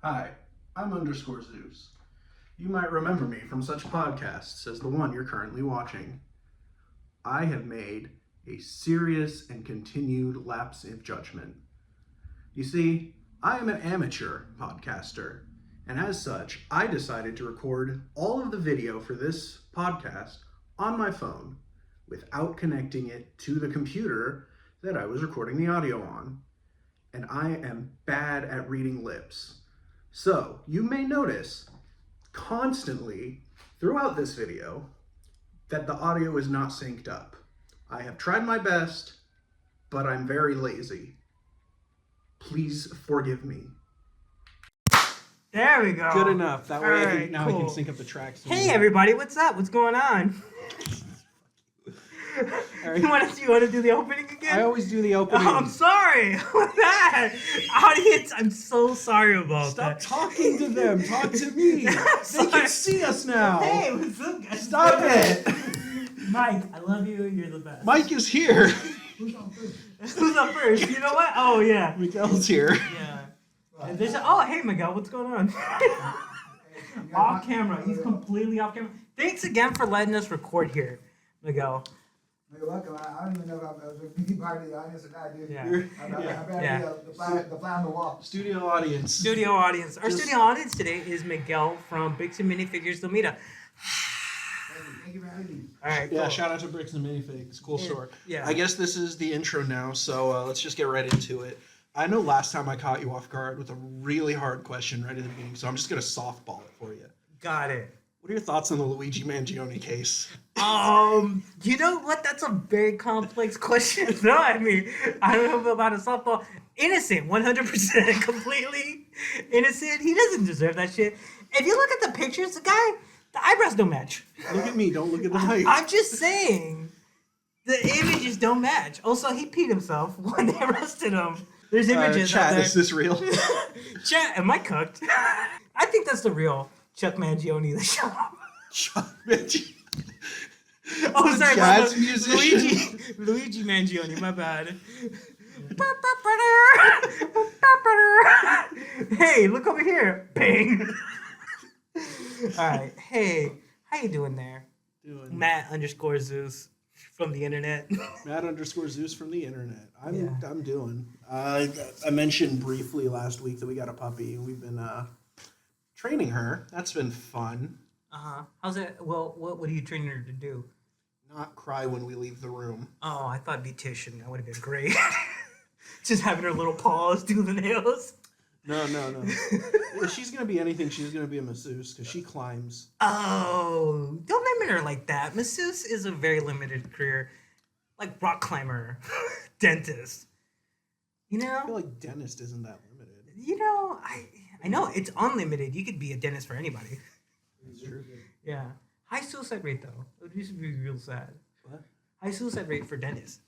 Hi, I'm underscore Zeus. You might remember me from such podcasts as the one you're currently watching. I have made a serious and continued lapse in judgment. You see, I am an amateur podcaster, and as such, I decided to record all of the video for this podcast on my phone without connecting it to the computer that I was recording the audio on. And I am bad at reading lips. So you may notice constantly throughout this video that the audio is not synced up. I have tried my best, but I'm very lazy. Please forgive me. There we go. Good enough. That way I Alright, now I cool. can sync up the tracks. Hey everybody, what's up? What's going on? Right. You want to do the opening again? I always do the opening. Oh, I'm sorry. What's that? Audience, I'm so sorry about Stop that. talking to them. Talk to me. They Sorry. can see us now. Hey, what's up, guys? Stop it. Mike, I love you. You're the best. Mike is here. Who's up first? You know what? Oh, yeah. Miguel's here. Yeah. And hey, Miguel, what's going on? Off camera. He's completely off camera. Thanks again for letting us record here, Miguel. You're welcome. I don't even know if I was going to be part of the audience or not, dude. Yeah. I better be the fly on the wall. Studio audience. Studio audience. Our studio audience today is Miguel from Bricks and Minifigures Lomita. Thank you for having me. All right. Yeah, Cool. shout out to Bricks and Minifigs. Cool store. Yeah. I guess this is the intro now, so let's just get right into it. I know last time I caught you off guard with a really hard question right at the beginning, so I'm just going to softball it for you. Got it. What are your thoughts on the Luigi Mangione case? You know what? That's a very complex question. No, I mean, I don't know about a softball. Innocent, 100%, completely innocent. He doesn't deserve that shit. If you look at the pictures, the eyebrows don't match. Look at me, don't look at the mic. I'm just saying, the images don't match. Also, he peed himself when they arrested him. There's images out Chat, there. is this real? Chat, am I cooked? I think that's the real Chuck Mangione, the show. Chuck Mangione. Oh, sorry, Jazz musician. Luigi Mangione, my bad. Hey, look over here. Bang. All right. Hey, how you doing there? Matt _ Zeus from the internet. Matt _ Zeus from the internet. Yeah. I'm doing. I mentioned briefly last week that we got a puppy. We've been training her. That's been fun. How's it? Well, what are you training her to do? Not cry when we leave the room. Oh, I thought beautician. That would have been great. Just having her little paws do the nails. No. If she's gonna be anything, she's gonna be a masseuse because she climbs. Oh, don't limit her like that. Masseuse is a very limited career, like rock climber, dentist. You I feel know, like dentist isn't that limited. I know it's unlimited. You could be a dentist for anybody. It's true. Yeah, high suicide rate though. It used to be real sad. What? High suicide rate for dentists.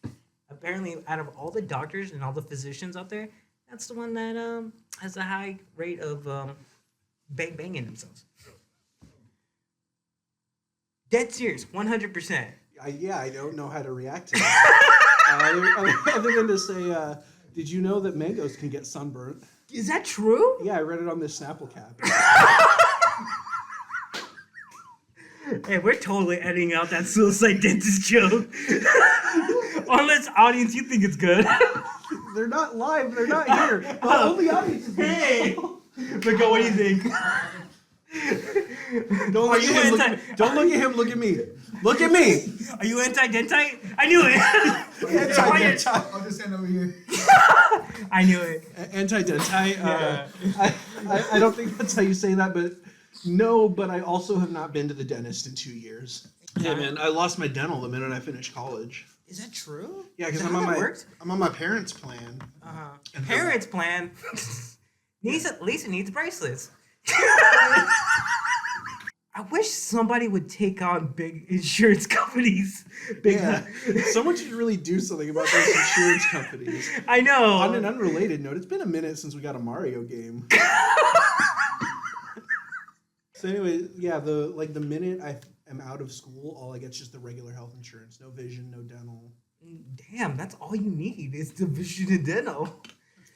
Apparently, out of all the doctors and all the physicians out there, that's the one that has a high rate of banging themselves. Dead serious, 100%. I don't know how to react to that. Other than to say, did you know that mangoes can get sunburnt? Is that true? Yeah, I read it on this Snapple cap. Hey, we're totally editing out that suicide dentist joke. Unless audience, you think it's good. They're not live. They're not here. The only audience is Hey, Miguel, what do you think? Don't look at him. Don't look at him. Look at me. Look at me. Are you anti-dentite? I knew it. I'll just stand over here. I knew it. Anti-dentite. Yeah. I don't think that's how you say that, but no. But I also have not been to the dentist in 2 years. Yeah, man. I lost my dental the minute I finished college. Is that true? Yeah, because Is that how I'm on my parents' plan. And Parents' plan. Lisa needs bracelets. I wish somebody would take on big insurance companies. Someone should really do something about those insurance companies. I know. On an unrelated note, it's been a minute since we got a Mario game. So anyway, yeah, the minute I am out of school, all I get is just the regular health insurance. No vision, no dental. Damn, that's all you need is the vision and dental.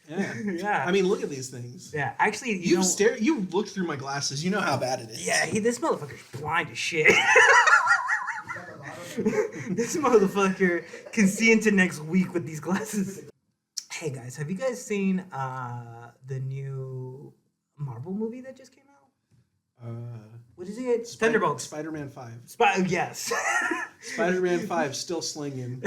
Yeah. Yeah. I mean, look at these things. Yeah, actually, you know, You looked through my glasses. You know how bad it is. yeah, this motherfucker's blind as shit. He's got a lot of This motherfucker can see into next week with these glasses. Hey guys, have you guys seen the new Marvel movie that just came out? What is it? Thunderbolts. Spider-Man 5. Yes. Spider-Man 5 still slinging.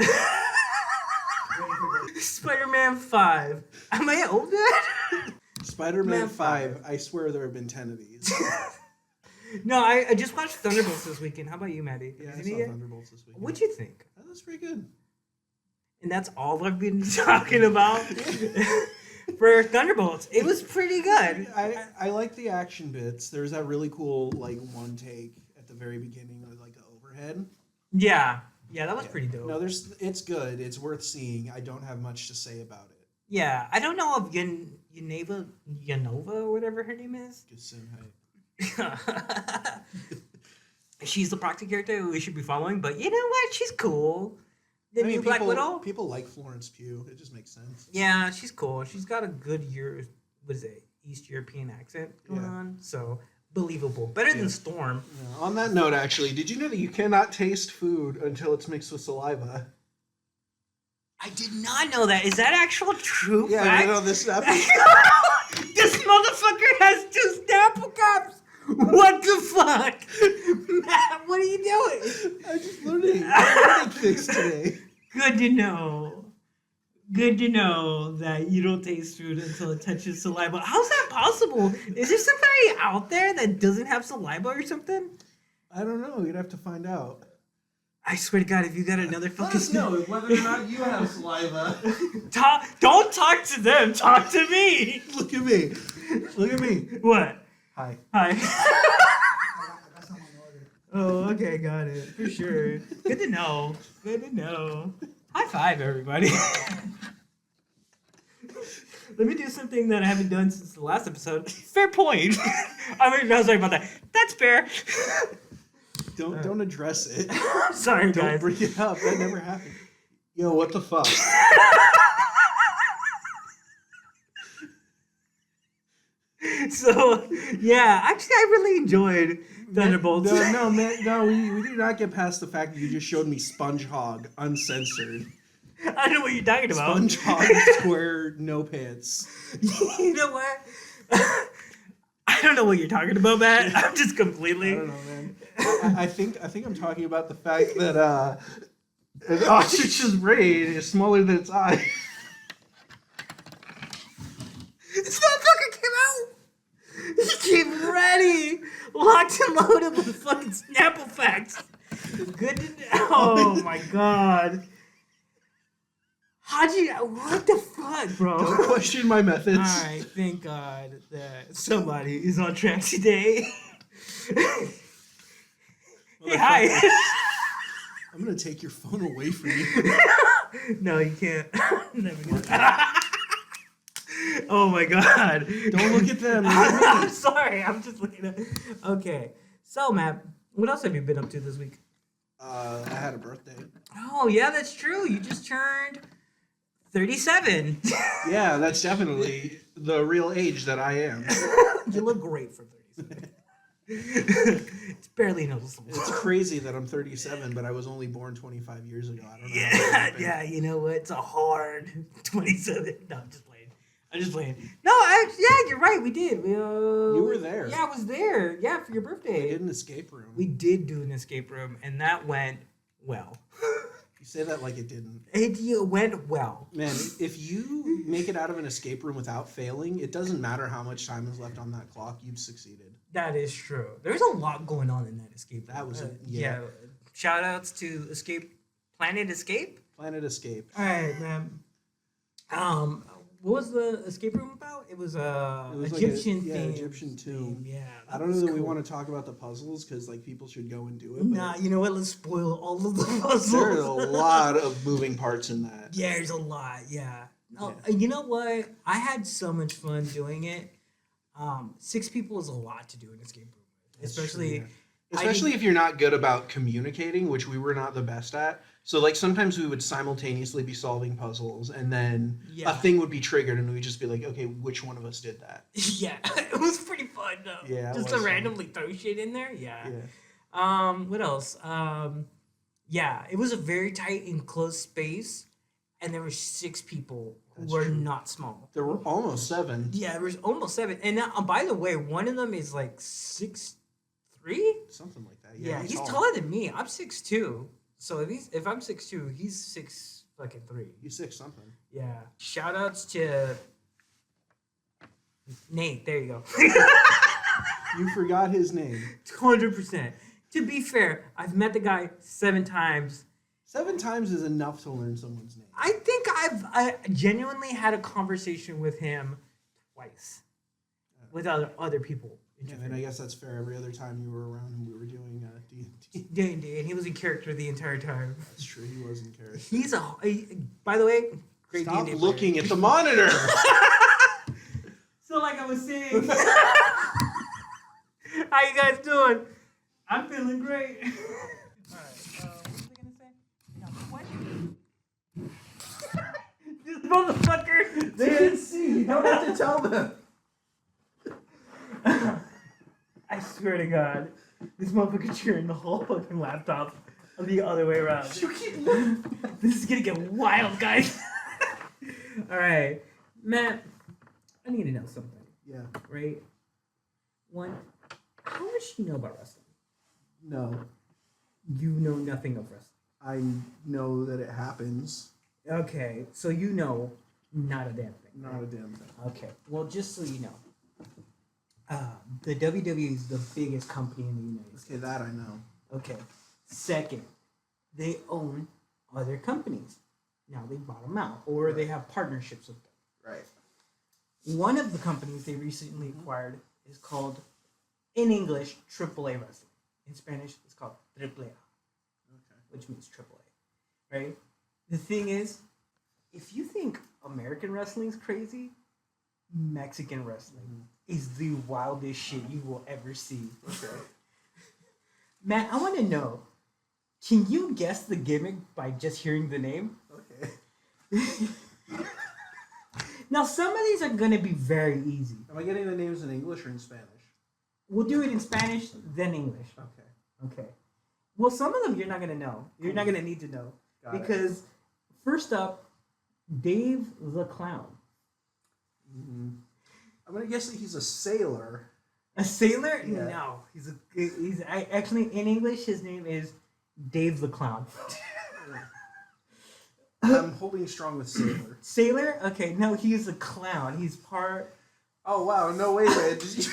Spider-Man 5. Am I old yet? Spider-Man Man 5. I swear there have been 10 of these. No, I just watched Thunderbolts this weekend. How about you, Maddie? Yeah, Have I you seen saw it yet? Thunderbolts this week. What'd you think? That was pretty good. And that's all I've been talking about for Thunderbolts. It was pretty good. I like the action bits. There's that really cool like one take at the very beginning with like the overhead. Yeah, that was pretty dope. No, it's good. It's worth seeing. I don't have much to say about it. Yeah, I don't know if Yanova or whatever her name is. She's the proxy character we should be following, but you know what? She's cool. The new Black Widow. People like Florence Pugh. It just makes sense. Yeah, she's cool. She's got a good East European accent going on, so believable. Better than Storm. Yeah. On that note, actually, did you know that you cannot taste food until it's mixed with saliva? I did not know that. Is that actual true Yeah, fact? I know this Snapple. This motherfucker has 2 Snapple cups. What the fuck? Matt, what are you doing? I just learned a fix today. Good to know. Good to know that you don't taste food until it touches saliva. How's that possible? Is there somebody out there that doesn't have saliva or something? I don't know. You'd have to find out. I swear to God, if you got another Let fucking... us know whether or not you have saliva. Don't talk to them. Talk to me. Look at me. Look at me. What? Hi. Hi. I got someone ordered. Oh, okay, got it. For sure. Good to know. Good to know. High five, everybody. Let me do something that I haven't done since the last episode. Fair point. I mean, no, sorry about that. That's fair. Don't address it. Sorry, Don't guys. bring it up. That never happened. Yo, what the fuck? So, yeah, actually, I really enjoyed Thunderbolts. No, man, no, we did not get past the fact that you just showed me Sponge Hog uncensored. I know what you're talking about. Sponge Hog Square no pants. You know what? I don't know what you're talking about, Matt. I'm just completely... I don't know, man. I think I'm talking about the fact that an ostrich's brain is smaller than its eye. This motherfucker came out. He came ready, locked and loaded with fucking Snapple facts. Good to know. Oh my god. What the fuck, bro? Don't question my methods. Alright, thank God that somebody is on track today. Hey, hi. I'm gonna take your phone away from you. No, you can't. Never do that. Oh my god. Don't look at them. Look at me. I'm sorry. I'm just looking at... Okay. So, Matt, what else have you been up to this week? I had a birthday. Oh, yeah, that's true. You just turned 37. Yeah, that's definitely the real age that I am. You look great for 37. It's barely noticeable. It's crazy that I'm 37, but I was only born 25 years ago. I don't know. Yeah, you know what? It's a hard 27. No, I'm just playing. No, yeah, you're right. We did. You were there. Yeah, I was there. Yeah, for your We birthday. did an escape room. We did do an escape room, and that went well. You say that like it didn't. It went well. Man, if you make it out of an escape room without failing, it doesn't matter how much time is left on that clock. You've succeeded. That is true. There's a lot going on in that escape room. That was yeah. Shout outs to Planet Escape. Planet Escape. All right, man. What was the escape room about? It was Egyptian like theme. Egyptian tomb. Yeah. I don't know that we want to talk about the puzzles because like people should go and do it. Nah, you know what? Let's spoil all of the puzzles. There's a lot of moving parts in that. Yeah, there's a lot. Yeah. Oh, you know what? I had so much fun doing it. 6 people is a lot to do an escape room with, especially. Especially if you're not good about communicating, which we were not the best at. So like sometimes we would simultaneously be solving puzzles, and then Yeah. a thing would be triggered, and we'd just be like, okay, which one of us did that? Yeah, it was pretty fun though. Yeah, it just was to fun. randomly throw shit in there. Yeah. Yeah. What else? Yeah, it was a very tight enclosed space, and there were 6 people who That's were true. not small. There were almost 7. Yeah, there was almost 7. And now, by the way, one of them is like 6'3". Something like that. Yeah, he's tall. taller than me. I'm 6'2". So if I'm 6'2", he's 6'3". He's 6 something. Yeah. Shout outs to Nate. There you go. You forgot his name. 100%. To be fair, I've met the guy 7 times. 7 times is enough to learn someone's name. I think I genuinely had a conversation with him twice. With other people. And then I guess that's fair. Every other time you were around and we were doing D&D. D&D, and he was in character the entire time. That's true. He was in character. He's by the way, great Stop D&D looking player. at the monitor. So like I was saying, how you guys doing? I'm feeling great. Alright, what was I gonna say? Now, question. This motherfucker. They didn't see. You don't have to tell them. I swear to God, this motherfucker cheering the whole fucking laptop the other way around. This is gonna get wild, guys. Alright, Matt, I need to know something, Yeah. right? One, how much do you know about wrestling? No. You know nothing of wrestling. I know that it happens. Okay, so you know not a damn thing. Not a damn thing. Okay, well, just so you know, the WWE is the biggest company in the United States. Okay, that I know. Okay. Second, they own other companies. Now they bought them out, or they have partnerships with them. Right. One of the companies they recently acquired is called, in English, AAA Wrestling. In Spanish, it's called Triple A, Okay. which means AAA. Right? The thing is, if you think American wrestling is crazy, Mexican wrestling is the wildest shit you will ever see. Okay. Matt, I want to know, can you guess the gimmick by just hearing the name? Okay. Now, some of these are going to be very easy. Am I getting the names in English or in Spanish? We'll do it in Spanish, then English. Okay. Okay. Well, some of them you're not going to know. You're not going to need to know. Got it. Because, first up, Dave the Clown. Mm-hmm. I'm gonna guess that he's a sailor. A sailor? Yeah. No. Actually, in English, his name is Dave the Clown. I'm holding strong with sailor. Sailor? Okay, no, he's a clown. He's part... Oh wow! No, wait a minute. Did you...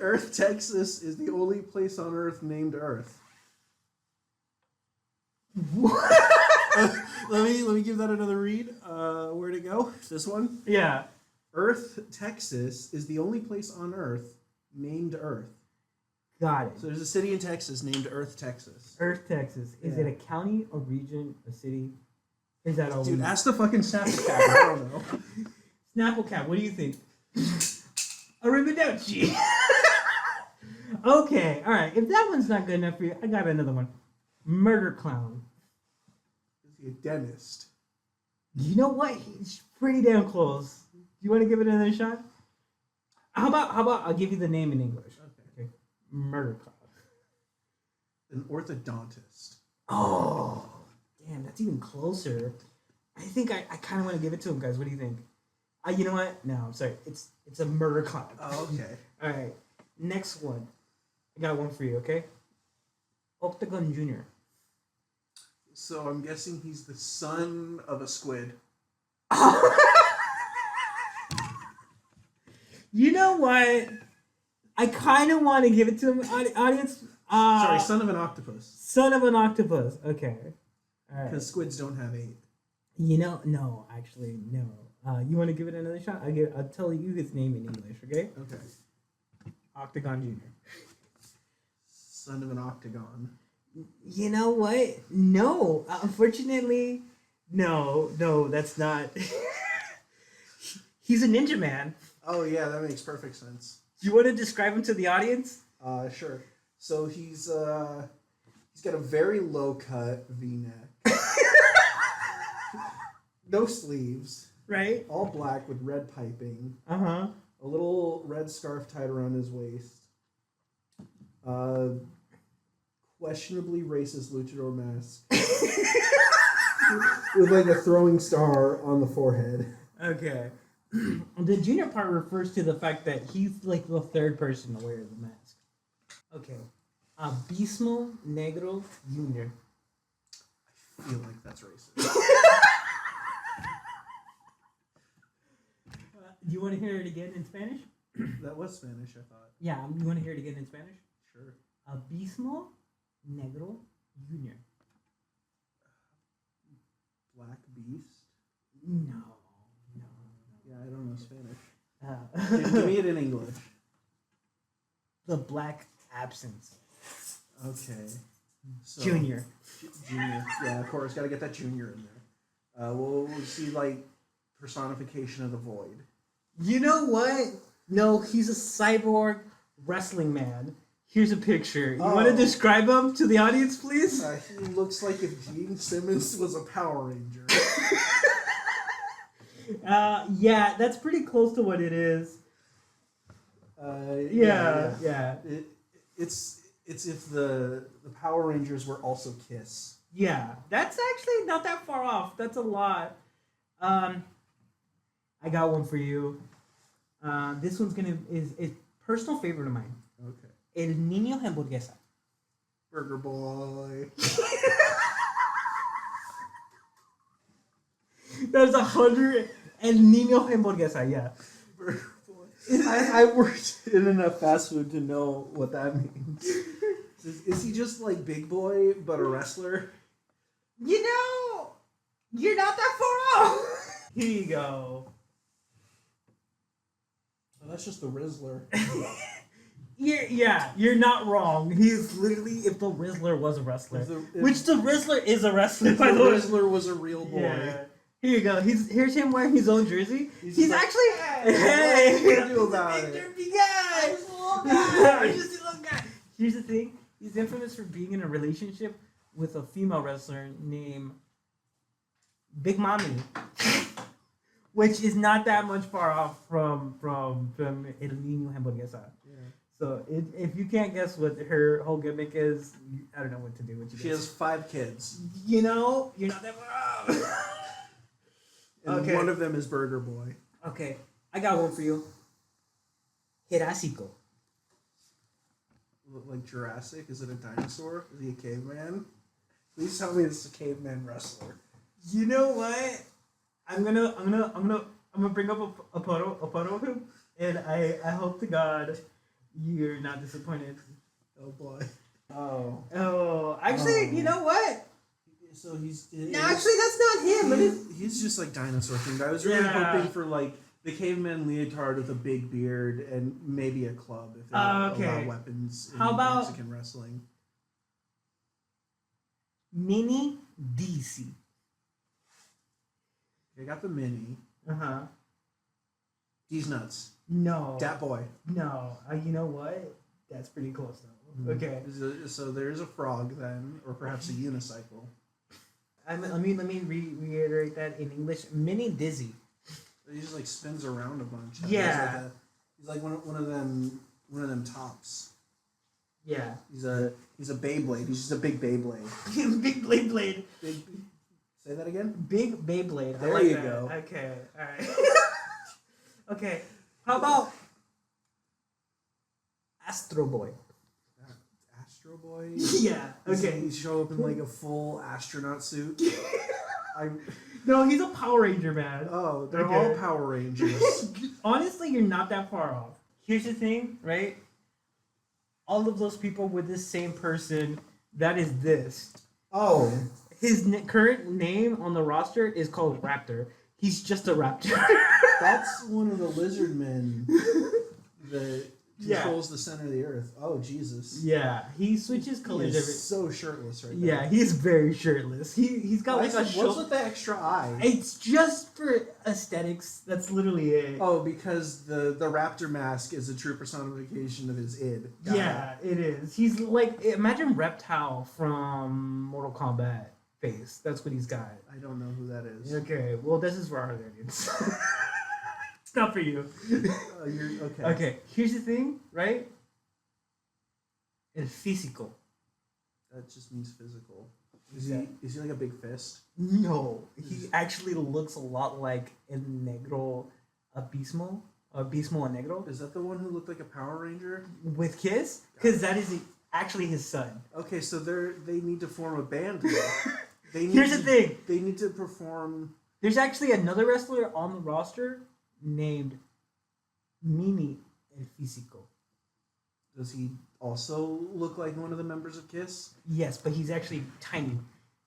Earth, Texas is the only place on Earth named Earth. What? Let me give that another read. Where'd it go? This one. Yeah. Earth, Texas is the only place on Earth named Earth. Got it. So there's a city in Texas named Earth, Texas. Earth, Texas. Is Yeah. it a county, a region, a city? Is that all? Dude, we- ask the fucking Snapple cat. I don't know. Snapple Cat, what do you think? Arrivederci. Okay, all right. If that one's not good enough for you, I got another one. Murder Clown. Is he a dentist? You know what? He's pretty damn close. Do you want to give it another shot? How about I'll give you the name in English. Okay. Murder Clown. An orthodontist. Oh, damn, that's even closer. I think I kind of want to give it to him, guys. What do you think? You know what? No, I'm sorry. It's a murder clown. Oh, okay. All right. Next one. I got one for you, okay? Octagon Jr. So I'm guessing he's the son of a squid. You know what? I kind of want to give it to him, audience. Sorry, son of an octopus. Son of an octopus. Okay. All right. Because squids don't have 8. You know, no, actually, no. You want to give it another shot? I'll tell you his name in English, okay? Okay. Octagon Jr. Son of an octagon. You know what? No. Unfortunately, no, that's not. He's a ninja man. Oh yeah, that makes perfect sense. Do you want to describe him to the audience? Sure. So he's He's got a very low cut V-neck. No sleeves. Right? All black with red piping. Uh-huh. A little red scarf tied around his waist. Questionably racist luchador mask. With like a throwing star on the forehead. Okay. The junior part refers to the fact that he's like the third person to wear the mask. Okay. Abismo Negro Junior. I feel like that's racist. Do you want to hear it again in Spanish? That was Spanish, I thought. Yeah, you want to hear it again in Spanish? Sure. Abismo Negro Junior. Black Beast? No. Yeah, I don't know Spanish. Give me it in English. The Black Absence. Okay. So, Junior. Junior. Yeah, of course. Got to get that junior in there. We'll see, like, personification of the void. You know what? No, he's a cyborg wrestling man. Here's a picture. You want to describe him to the audience, please? He looks like if Gene Simmons was a Power Ranger. Yeah, that's pretty close to what it is. Yeah. It's if the Power Rangers were also Kiss. Yeah, that's actually not that far off. That's a lot. I got one for you. This one's is personal favorite of mine. Okay. El Niño Hamburguesa. Burger Boy. There's 100 El Niño Hamburguesa. Yeah. Burger Boy. I worked in enough fast food to know what that means. Is he just like Big Boy but a wrestler? You know, you're not that far off. Here you go. Oh, that's just the Rizzler. You're not wrong. He's literally if the Rizzler was a wrestler, which the Rizzler is a wrestler. If the Rizzler was a real boy. Yeah. Here you go. Here's him wearing his own jersey. He's like, actually hey, what do you do about it? I'm just a little guy. Here's the thing. He's infamous for being in a relationship with a female wrestler named Big Mommy, which is not that much far off from El Niño Hamburguesa. Yeah. So if you can't guess what her whole gimmick is, I don't know what to do with you. She has 5 kids. You know, you're not that far off. And one of them is Burger Boy. Okay, I got one for you. Jurásico. Like Jurassic? Is it a dinosaur? Is he a caveman? Please tell me this is a caveman wrestler. You know what? I'm gonna bring up a photo of him, and I hope to God you're not disappointed. Oh boy. Actually, you know what? So he's actually, that's not him. He's just like dinosaur themed. I was really hoping for like the caveman leotard with a big beard and maybe a club if they allow weapons in Mexican wrestling. Mini DC. I got the mini. These nuts. No. Dat boy. No. You know what? That's pretty close though. Mm-hmm. Okay. So there's a frog then, or perhaps a unicycle. Let me reiterate that in English. Mini Dizzy. He just like spins around a bunch. Yeah. He's like one of them tops. Yeah. He's a Beyblade. He's just a big Beyblade. Big Blade. Say that again. Big Beyblade. There you go. Okay. All right. Okay. How about Astro Boy? Astro Boy? Yeah. Okay. He show up in like a full astronaut suit. No, he's a Power Ranger, man. Oh, they're all Power Rangers. Honestly, you're not that far off. Here's the thing, right? All of those people with this same person, that is this. Oh. His current name on the roster is called Raptor. He's just a raptor. That's one of the lizard men. controls the center of the earth. Oh, Jesus. Yeah, he switches colors. He is so shirtless right Yeah, there. he's very shirtless. He's got like a what's with the extra eye? It's just for aesthetics. That's literally it. Oh, because the raptor mask is a true personification of his id. Yeah, it is. He's like, imagine Reptile from Mortal Kombat face. That's what he's got. I don't know who that is. Okay, well, this is for our audience. It's not for you. You're okay. Okay, here's the thing, right? It's physical. That just means physical. Is Yeah. he like a big fist? No, he actually looks a lot like El Negro Abismo. Abismo El Negro. Is that the one who looked like a Power Ranger? With Kiss? Because that is actually his son. Okay, so they need to form a band now. Here's the thing. They need to perform. There's actually another wrestler on the roster named Mini El Físico. Does he also look like one of the members of Kiss? Yes, but he's actually tiny.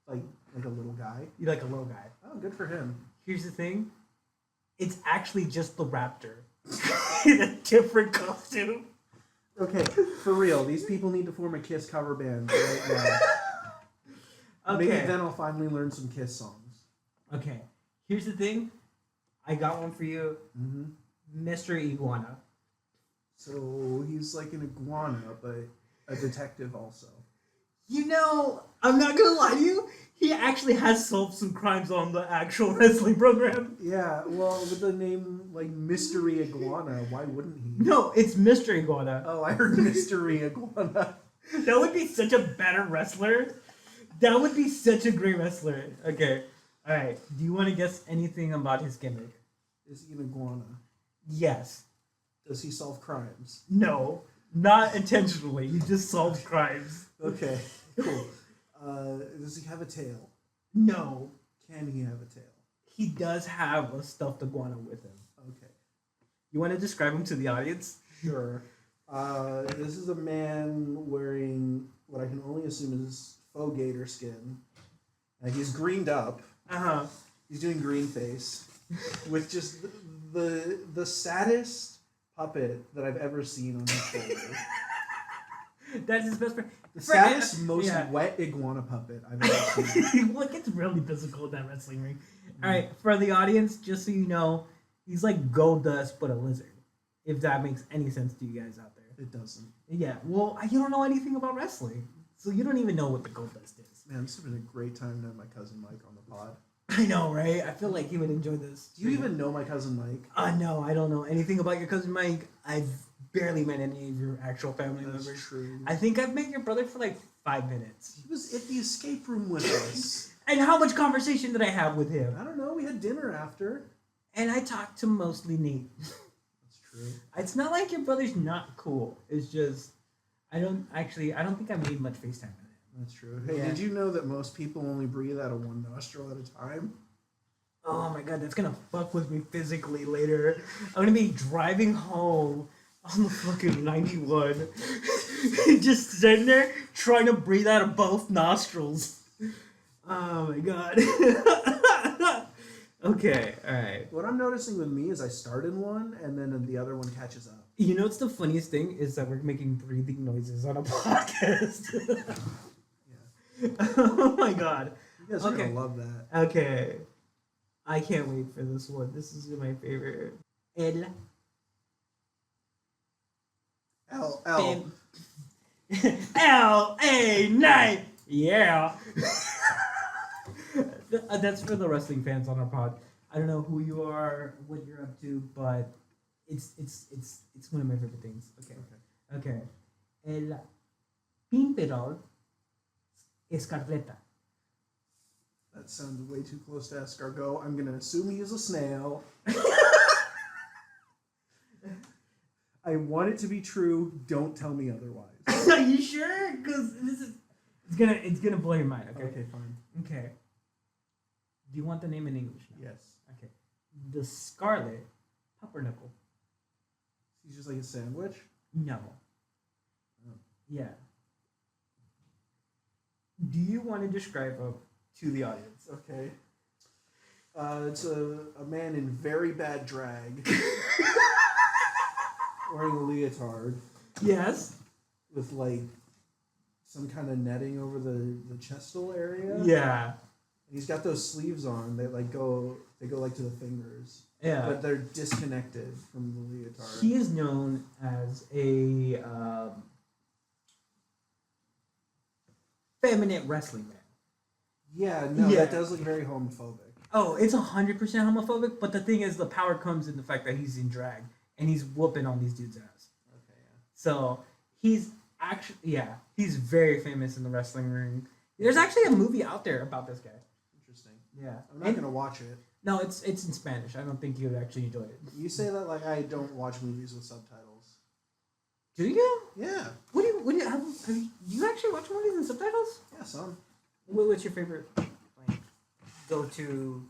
Like a little guy? You're like a little guy. Oh, good for him. Here's the thing. It's actually just the Raptor. In a different costume. Okay, for real, these people need to form a Kiss cover band right now. Okay. Maybe then I'll finally learn some Kiss songs. Okay. Here's the thing. I got one for you. Mm-hmm. Mr. Iguana. So he's like an iguana, but a detective also. You know, I'm not gonna lie to you. He actually has solved some crimes on the actual wrestling program. Yeah, well, with the name like Mystery Iguana, why wouldn't he? No, it's Mr. Iguana. Oh, I heard Mystery Iguana. That would be such a better wrestler. That would be such a great wrestler. Okay. Alright. Do you want to guess anything about his gimmick? Is he an iguana? Yes. Does he solve crimes? No. Not intentionally. He just solves crimes. Okay, cool. Does he have a tail? No. Can he have a tail? He does have a stuffed iguana with him. Okay. You want to describe him to the audience? Sure. This is a man wearing what I can only assume is faux gator skin. He's greened up. Uh-huh. He's doing green face with just the saddest puppet that I've ever seen on his shoulder. That's his best friend. The saddest, most wet iguana puppet I've ever seen. Look, it's really physical in that wrestling ring. Alright, for the audience, just so you know, he's like Goldust but a lizard. If that makes any sense to you guys out there. It doesn't. Yeah, well, you don't know anything about wrestling. So you don't even know what the Goldust is. Man, this has been a great time to have my cousin Mike on the pod. I know, right? I feel like he would enjoy this. Do you even know my cousin Mike? No, I don't know anything about your cousin Mike. I've barely met any of your actual family That's members. true. I think I've met your brother for like 5 minutes. He was at the escape room with us. And how much conversation did I have with him? I don't know. We had dinner after. And I talked to mostly Nate. That's true. It's not like your brother's not cool. It's just, I don't think I made much FaceTime with him. That's true. Hey, Yeah. did you know that most people only breathe out of one nostril at a time? Oh my god, that's gonna fuck with me physically later. I'm gonna be driving home on the fucking 91. Just sitting there trying to breathe out of both nostrils. Oh my god. Okay, alright. What I'm noticing with me is I start in one and then the other one catches up. You know what's the funniest thing is that we're making breathing noises on a podcast. Yeah. Oh my god. You guys are Okay. gonna love that. Okay. I can't wait for this one. This is my favorite. El L. L.A. Night. Yeah. That's for the wrestling fans on our pod. I don't know who you are, what you're up to, but it's one of my favorite things. Okay. El Pimperol Escarlata. That sounds way too close to escargot. I'm gonna assume he is a snail. I want it to be true. Don't tell me otherwise. Are you sure? Because it's gonna blow your mind. Okay. Okay, fine. Okay. Do you want the name in English now? Yes. Okay. The Scarlet Pumpernickel. He's just like a sandwich. No. Oh. Yeah. Do you want to describe to the audience? Okay. It's a man in very bad drag. wearing a leotard. Yes. With like some kind of netting over the chestal area. Yeah. He's got those sleeves on. They go like to the fingers. Yeah. But they're disconnected from the leotard. He is known as a feminine wrestling man. Yeah, no, that does look very homophobic. Oh, it's 100% homophobic, but the thing is, the power comes in the fact that he's in drag and he's whooping on these dudes' ass. Okay, yeah. So he's actually, he's very famous in the wrestling ring. There's actually a movie out there about this guy. Interesting. Yeah, I'm not gonna watch it. No, it's in Spanish. I don't think you would actually enjoy it. You say that like I don't watch movies with subtitles. Do you? Yeah. What do you have you actually watch movies in subtitles? Yeah, some. What's your favorite like go to?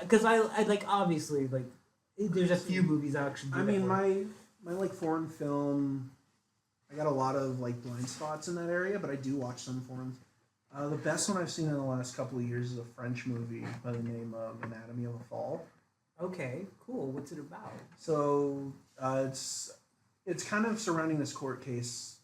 Because I like obviously like there's a few movies I actually. I mean my like foreign film. I got a lot of like blind spots in that area, but I do watch some foreign. The best one I've seen in the last couple of years is a French movie by the name of Anatomy of a Fall. Okay, cool. What's it about? So it's kind of surrounding this court case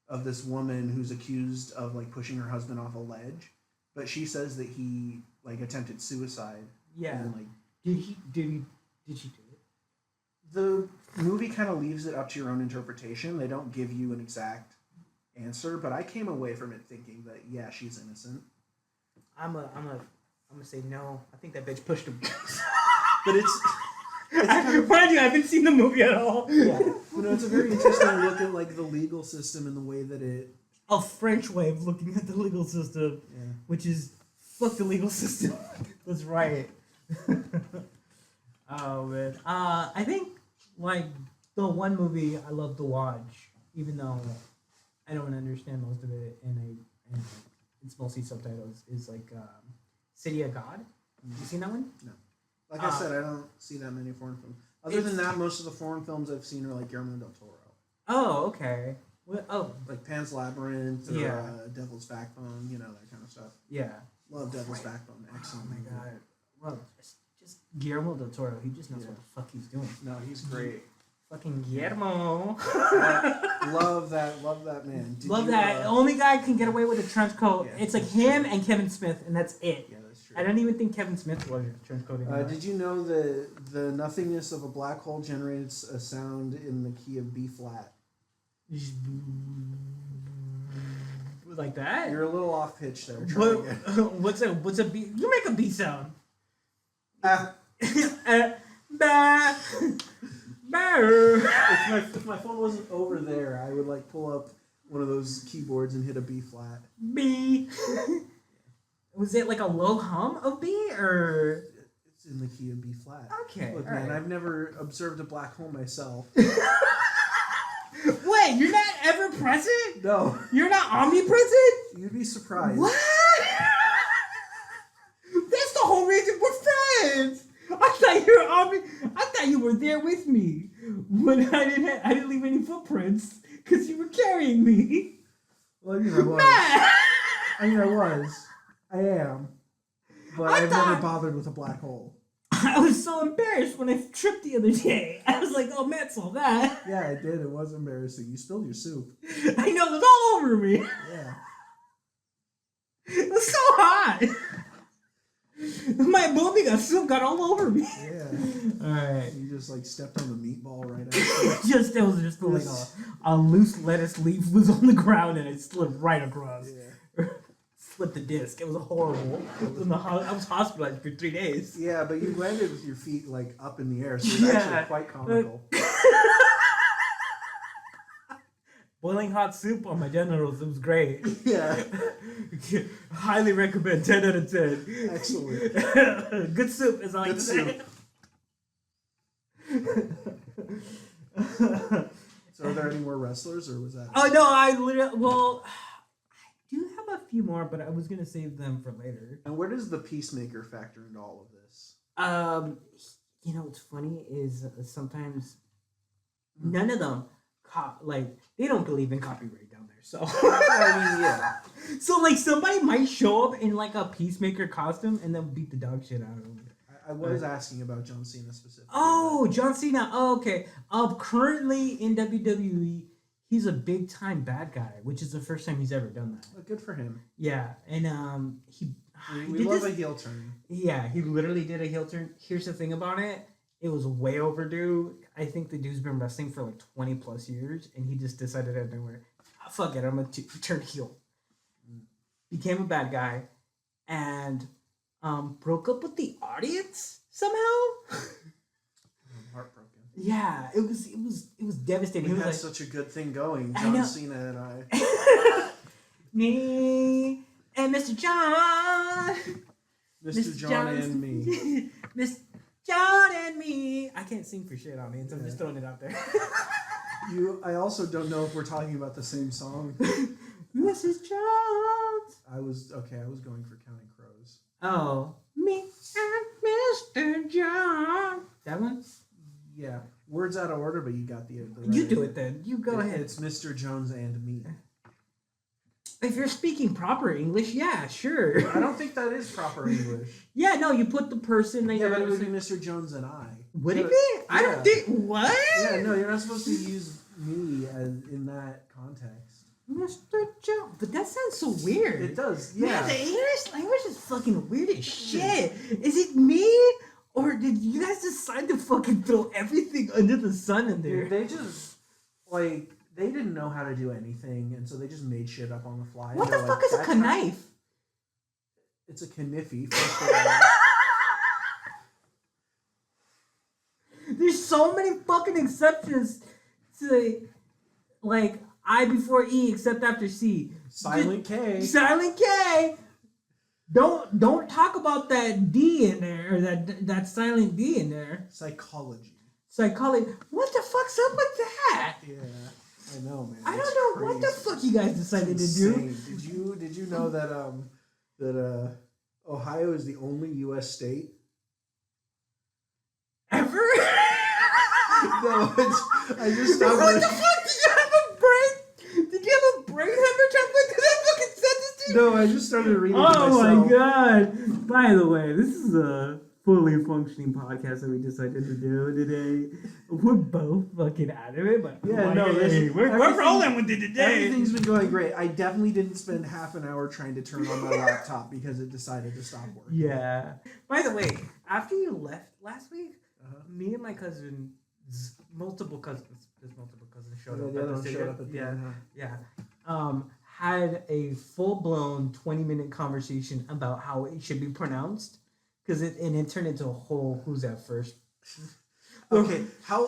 of this woman who's accused of like pushing her husband off a ledge, but she says that he like attempted suicide. Yeah. And, like, did she do it? The movie kind of leaves it up to your own interpretation. They don't give you an exact answer, but I came away from it thinking that yeah, she's innocent. I'm gonna say no. I think that bitch pushed him. But it's mind you, I haven't seen the movie at all. Yeah, but no, it's a very interesting look at like the legal system and the way that it. A French way of looking at the legal system, which is fuck the legal system. Let's riot. Oh man, I think like the one movie I love to watch, even though I don't understand most of it, and it's mostly subtitles, is like City of God. You seen that one? No. Like I said, I don't see that many foreign films. Other than that, most of the foreign films I've seen are like Guillermo del Toro. Oh, okay. Like Pan's Labyrinth or Devil's Backbone, you know, that kind of stuff. Yeah. Love Devil's Backbone. Excellent. Oh my god. Well, just Guillermo del Toro. He just knows what the fuck he's doing. No, he's great. Fucking Guillermo. Love that man. Love that. Only guy can get away with a trench coat. Yeah. It's like him and Kevin Smith, and that's it. Yeah, that's true. I don't even think Kevin Smith wears a trench coat anymore. Did you know that the nothingness of a black hole generates a sound in the key of B flat? Like that? You're a little off pitch there. What's a B? You make a B sound. Bah. If my phone wasn't over there, I would like pull up one of those keyboards and hit a B flat. B. Was it like a low hum of B or? It's in the key of B flat. Okay. Look, man, I've never observed a black hole myself. Wait, you're not ever present? No. You're not omnipresent? You'd be surprised. What? That's the whole reason we're friends. I thought you were there with me when I didn't leave any footprints because you were carrying me. Well, I was. I was. I am. But I've never bothered with a black hole. I was so embarrassed when I tripped the other day. I was like, oh, Matt saw that. Yeah, I did. It was embarrassing. You spilled your soup. I know. It was all over me. Yeah. It was so hot. My booby soup got all over me. Yeah. Alright. You just like stepped on the meatball right after. There was just like a loose lettuce leaf was on the ground and it slipped right across. Yeah. Slipped the disc. It was horrible. I was hospitalized for 3 days. Yeah, but you landed with your feet like up in the air, so it was actually quite comical. Boiling hot soup on my genitals. It was great. Yeah. Highly recommend. 10 out of 10. Excellent. Good soup is all I can say. So are there any more wrestlers, or was that? Oh no, I do have a few more, but I was gonna save them for later. And where does the Peacemaker factor into all of this? You know what's funny is sometimes none of them they don't believe in copyright down there. So I mean, yeah. So like somebody might show up in like a Peacemaker costume and then beat the dog shit out of them. I was asking about John Cena specifically. Oh, John Cena. Oh, okay. Currently in WWE, he's a big time bad guy, which is the first time he's ever done that. But good for him. Yeah, and he We did love this. a heel turn. Yeah, he literally did a heel turn. Here's the thing about it. It was way overdue. I think the dude's been wrestling for like 20 plus years, and he just decided out of nowhere, "Ah, fuck it, I'm gonna turn heel." Became a bad guy, and broke up with the audience somehow. I'm heartbroken. Yeah, it was devastating. We He had was such a good thing going, I John know. Cena and I. like, me and Mr. John. Mr. John and me. Miss John and me. I can't sing for shit on it, so I'm just throwing it out there. I also don't know if we're talking about the same song. Mrs. Jones. I was going for Counting Crows. Oh, me and Mr. John. That one? Yeah, words out of order, but you got the You right- do it then. You go ahead. It's Mr. Jones and me. If you're speaking proper English, yeah, sure. I don't think that is proper English. Yeah, no, you put the person that Yeah, you're but it gonna would be say. Mr. Jones and I. Would it So- be? I yeah. don't think. What? Yeah, no, you're not supposed to use me in that context. Mr. Jones. But that sounds so weird. It does, Man, yeah. the English language is fucking weird as shit. Is it me? Or did you guys decide to fucking throw everything under the sun in there? Dude, they just they didn't know how to do anything, and so they just made shit up on the fly. What and the they're fuck like, is a "That's not-" knife? It's a kniffy. First of all. There's so many fucking exceptions to like I before E except after C. Silent K. Silent K. Don't talk about that D in there or that silent D in there. Psychology. Psychology. What the fuck's up with that? Yeah, I know, man. I It's don't know what the crazy. fuck you guys decided to It's do. insane. Did you know that Ohio is the only U.S. state? Ever? No, I just What stopped. the fuck? Did you have a brain? Did you have a brain hemorrhage halfway through that fucking sentence, dude? No, I just started reading. Oh it myself. my god! By the way, this is a fully functioning podcast that we decided to do today. We're both fucking out of it, but Yeah, no, hey, we're everything- rolling with it today. Everything's been going great. I definitely didn't spend half an hour trying to turn on my laptop because it decided to stop working. Yeah. By the way, after you left last week, Uh-huh. me and my cousins, multiple cousins, there's multiple cousins showed up. The at other the one showed stadium. up at the Yeah. end. Huh? Yeah. Had a full-blown 20-minute conversation about how it should be pronounced, because it turned into a whole who's at first. Okay, how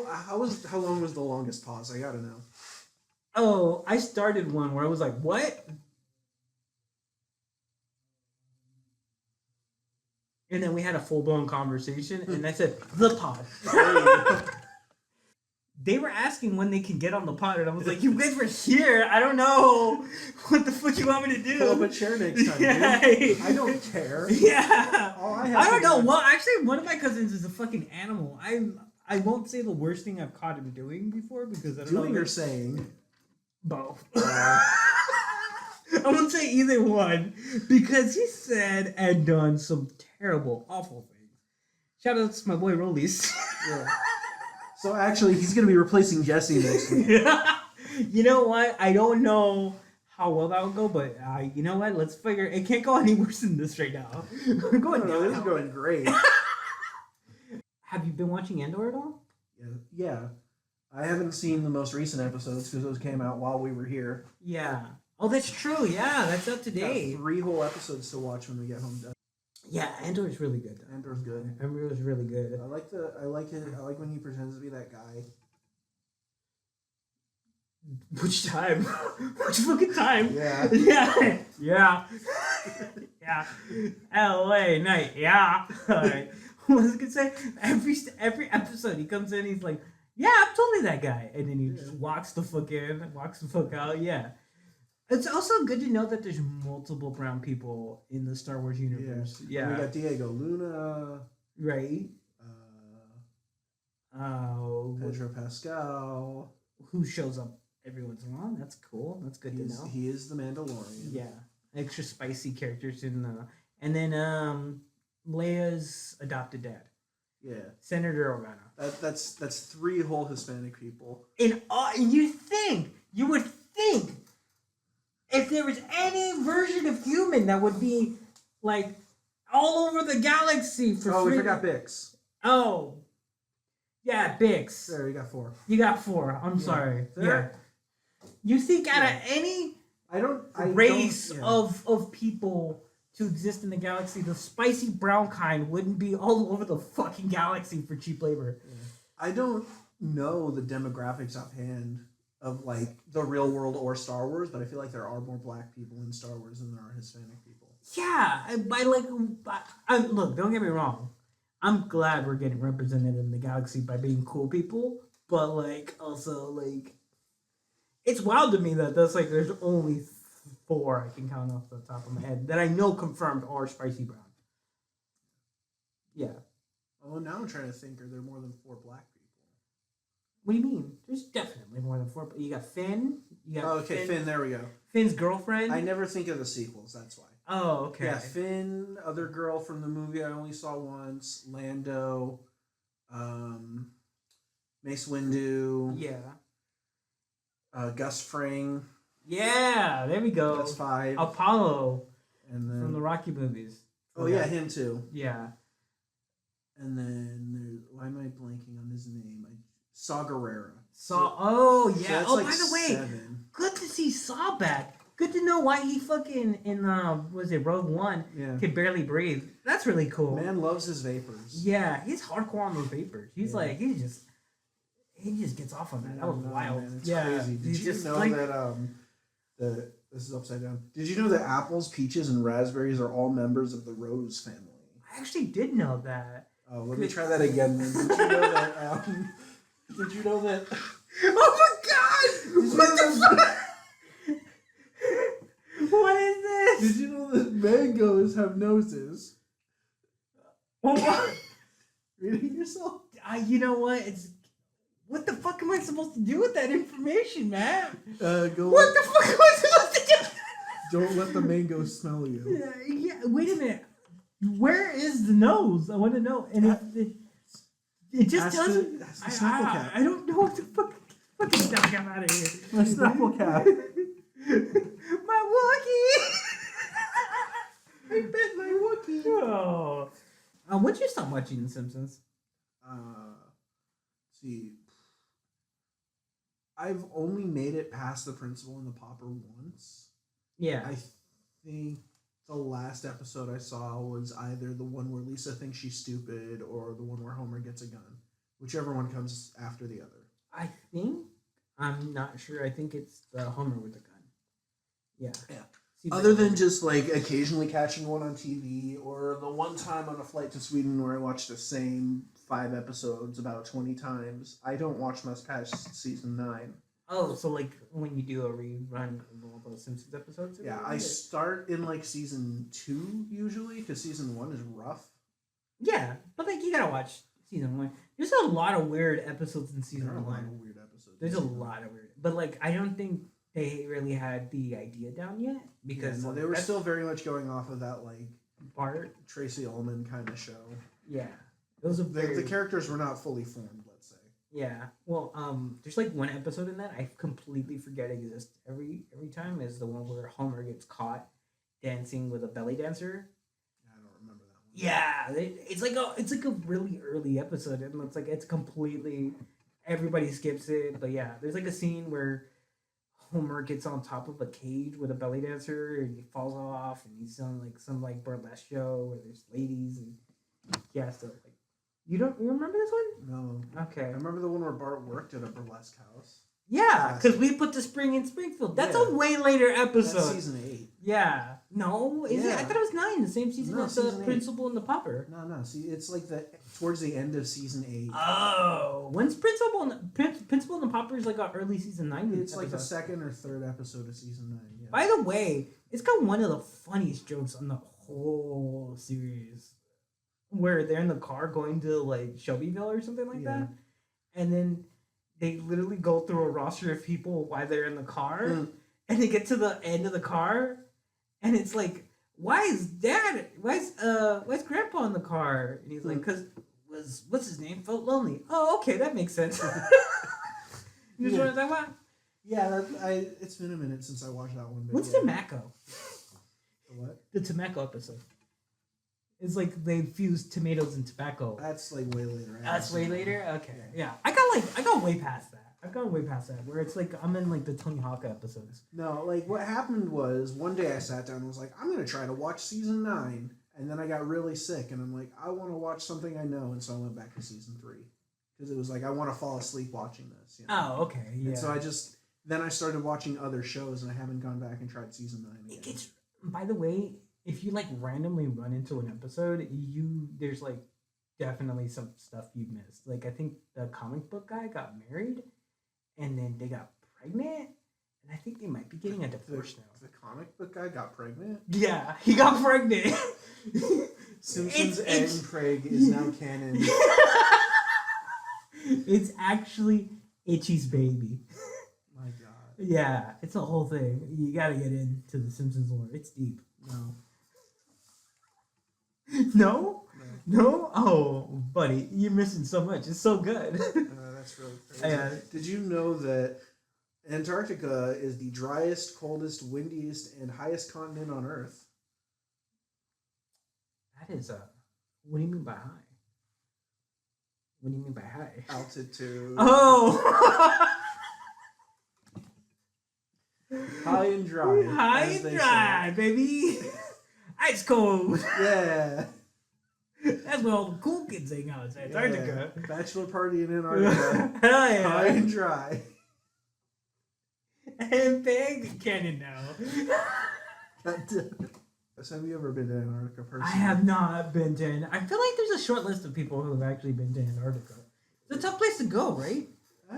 long was the longest pause? I gotta know. Oh, I started one where I was like, "What?" And then we had a full-blown conversation, and I said, "The pod." They were asking when they can get on the pod, and I was like, "You guys were here. I don't know what the fuck you want me to do." Pull up a chair next time. Yeah. Dude. I don't care. Yeah. All I have I don't to know. do- Well, actually, one of my cousins is a fucking animal. I won't say the worst thing I've caught him doing before because I don't Doing know. or saying? Both. I won't say either one because he said and done some terrible, awful things. Shout out to my boy Rollies. Yeah. So actually, he's gonna be replacing Jessie next week. You know what? I don't know how well that will go, but you know what? Let's figure. It can't go any worse than this right now. We're going No, this is down. going great. Have you been watching Andor at all? Yeah. I haven't seen the most recent episodes because those came out while we were here. Yeah. Oh, that's true. Yeah, that's up to Got date. 3 whole episodes to watch when we get home. Yeah, Andor is really good. Andor's good. Andor is really good. I like when he pretends to be that guy. Which time? Which fucking time? Yeah. Yeah. Yeah. Yeah. LA night. Yeah. Alright. What was I gonna say? Every episode he comes in, he's like, "Yeah, I'm totally that guy," and then he just walks the fuck out. Yeah. It's also good to know that there's multiple brown people in the Star Wars universe. Yeah. We got Diego Luna, Right. Oh. Pedro Pascal. Who shows up every once in a while? That's cool. That's good to know. He is the Mandalorian. Yeah, extra spicy characters in the, and then Leia's adopted dad. Yeah. Senator O'Rana. That's 3 whole Hispanic people. And you would think, if there was any version of human that would be like all over the galaxy for Oh, we free. forgot Bix. Oh. Yeah, Bix. There, we got 4. You got 4. I'm sorry. There. Yeah. You think out of any race of people to exist in the galaxy, the spicy brown kind wouldn't be all over the fucking galaxy for cheap labor. Yeah. I don't know the demographics offhand of like the real world or Star Wars, but I feel like there are more black people in Star Wars than there are Hispanic people. Yeah, look, don't get me wrong. I'm glad we're getting represented in the galaxy by being cool people, but like also like it's wild to me that there's only 4 I can count off the top of my head that I know confirmed are spicy brown. Yeah. Oh, now I'm trying to think. Are there more than 4 black people? What do you mean? There's definitely more than 4. You got Finn. Finn. There we go. Finn's girlfriend. I never think of the sequels. That's why. Oh, okay. Yeah, Finn, other girl from the movie I only saw once, Lando, Mace Windu. Yeah. Gus Fring. Yeah, there we go. That's 5. Apollo. And then from the Rocky movies. Oh yeah, him too. Yeah. And then why am I blanking on his name? Saw Gerrera. Oh yeah. So by the way, 7. good to see Saw back. Good to know why he fucking in Rogue One could barely breathe. That's really cool. Man loves his vapors. Yeah, he's hardcore on those vapors. He's he just gets off on that. That was wild. Man, it's crazy. Did you know that this is upside down? Did you know that apples, peaches, and raspberries are all members of the rose family? I actually did know that. Oh, let me try that again. Then. Did you know that? Did you know that? Oh my God! What the fuck? What is this? Did you know that mangoes have noses? What? Reading yourself? You know what? What the fuck am I supposed to do with that information, man? What the fuck am I supposed to do? Don't let the mango smell you. Yeah, wait a minute. Where is the nose? I want to know. And it just doesn't. I don't know what the fuck. Fucking Snapple Cap out of here. My Snapple Cap. My Wookiee. I bet my Wookiee. Oh. When did you stop watching The Simpsons? See. I've only made it past the principal and the pauper once. Yeah. I think the last episode I saw was either the one where Lisa thinks she's stupid or the one where Homer gets a gun. Whichever one comes after the other. I'm not sure. I think it's the Homer with the gun. Yeah. Yeah. Other than just like occasionally catching one on TV or the one time on a flight to Sweden where I watched the same 5 episodes about 20 times, I don't watch much past season 9. Oh, so like when you do a rerun of all those Simpsons episodes? Yeah, I start in like season 2 usually because season 1 is rough. Yeah, but like you gotta watch season 1. There's a lot of weird episodes in season 1. There are a lot of weird episodes. There's a lot of weird, but like I don't think they really had the idea down yet because they were still very much going off of that like Bart Tracy Ullman kind of show. Yeah, those are the characters were not fully formed. Let's say. Yeah, well, there's like one episode in that I completely forget exists every time is the one where Homer gets caught dancing with a belly dancer. I don't remember that one. Yeah, it's like a really early episode, and it's completely everybody skips it. But yeah, there's like a scene where Homer gets on top of a cage with a belly dancer, and he falls off, and he's on like some like burlesque show where there's ladies, and he has to like. You remember this one? No. Okay. I remember the one where Bart worked at a burlesque house. Yeah, because we put the spring in Springfield. That's a way later episode. That's season 8. Yeah. No, is it? I thought it was 9, the same season as the Principal and the Pauper. No. See, it's like towards the end of season 8. Oh, when's Principal and the Pauper is like an early season 9? It's like the second or third episode of season 9. Yeah. By the way, it's got one of the funniest jokes on the whole series, where they're in the car going to like Shelbyville or something like that, and then they literally go through a roster of people while they're in the car, and they get to the end of the car, and it's like, why is Grandpa in the car? And he's like, because because what's his name felt lonely. Oh, okay, that makes sense. You know what I'm talking about? Yeah, it's been a minute since I watched that one. But What's yeah. Tobacco? The what? The tobacco episode. It's like they fused tomatoes and tobacco. That's like way later. That's way later. Okay, Yeah. yeah. I got way past that. I've gone way past that. Where it's like I'm in like the Tony Hawk episodes. No, like what happened was one day I sat down and was like, I'm gonna try to watch season 9, and then I got really sick, and I'm like, I want to watch something I know, and so I went back to season 3 because it was like I want to fall asleep watching this. You know? Oh, okay, yeah. And so then I started watching other shows, and I haven't gone back and tried season 9 again. It gets. By the way, if you like randomly run into an episode, there's like definitely some stuff you missed. Like I think the comic book guy got married, and then they got pregnant, and I think they might be getting a divorce now. The comic book guy got pregnant. Yeah, he got pregnant. Simpsons and Craig is now canon. It's actually Itchy's baby. My God. Yeah, it's a whole thing. You gotta get into the Simpsons lore. It's deep. No. No? No? Oh, buddy, you're missing so much. It's so good. That's really crazy. Did you know that Antarctica is the driest, coldest, windiest, and highest continent on Earth? That is what do you mean by high? What do you mean by high? Altitude. Oh! High and dry. High as and they dry, baby. Ice cold. say. Yeah. That's where all the cool kids hang out. It's Antarctica. Yeah. Bachelor party in Antarctica. Hell yeah. High and dry. And big cannon now. So have you ever been to Antarctica personally? I have not been to. I feel like there's a short list of people who have actually been to Antarctica. It's a tough place to go, right? I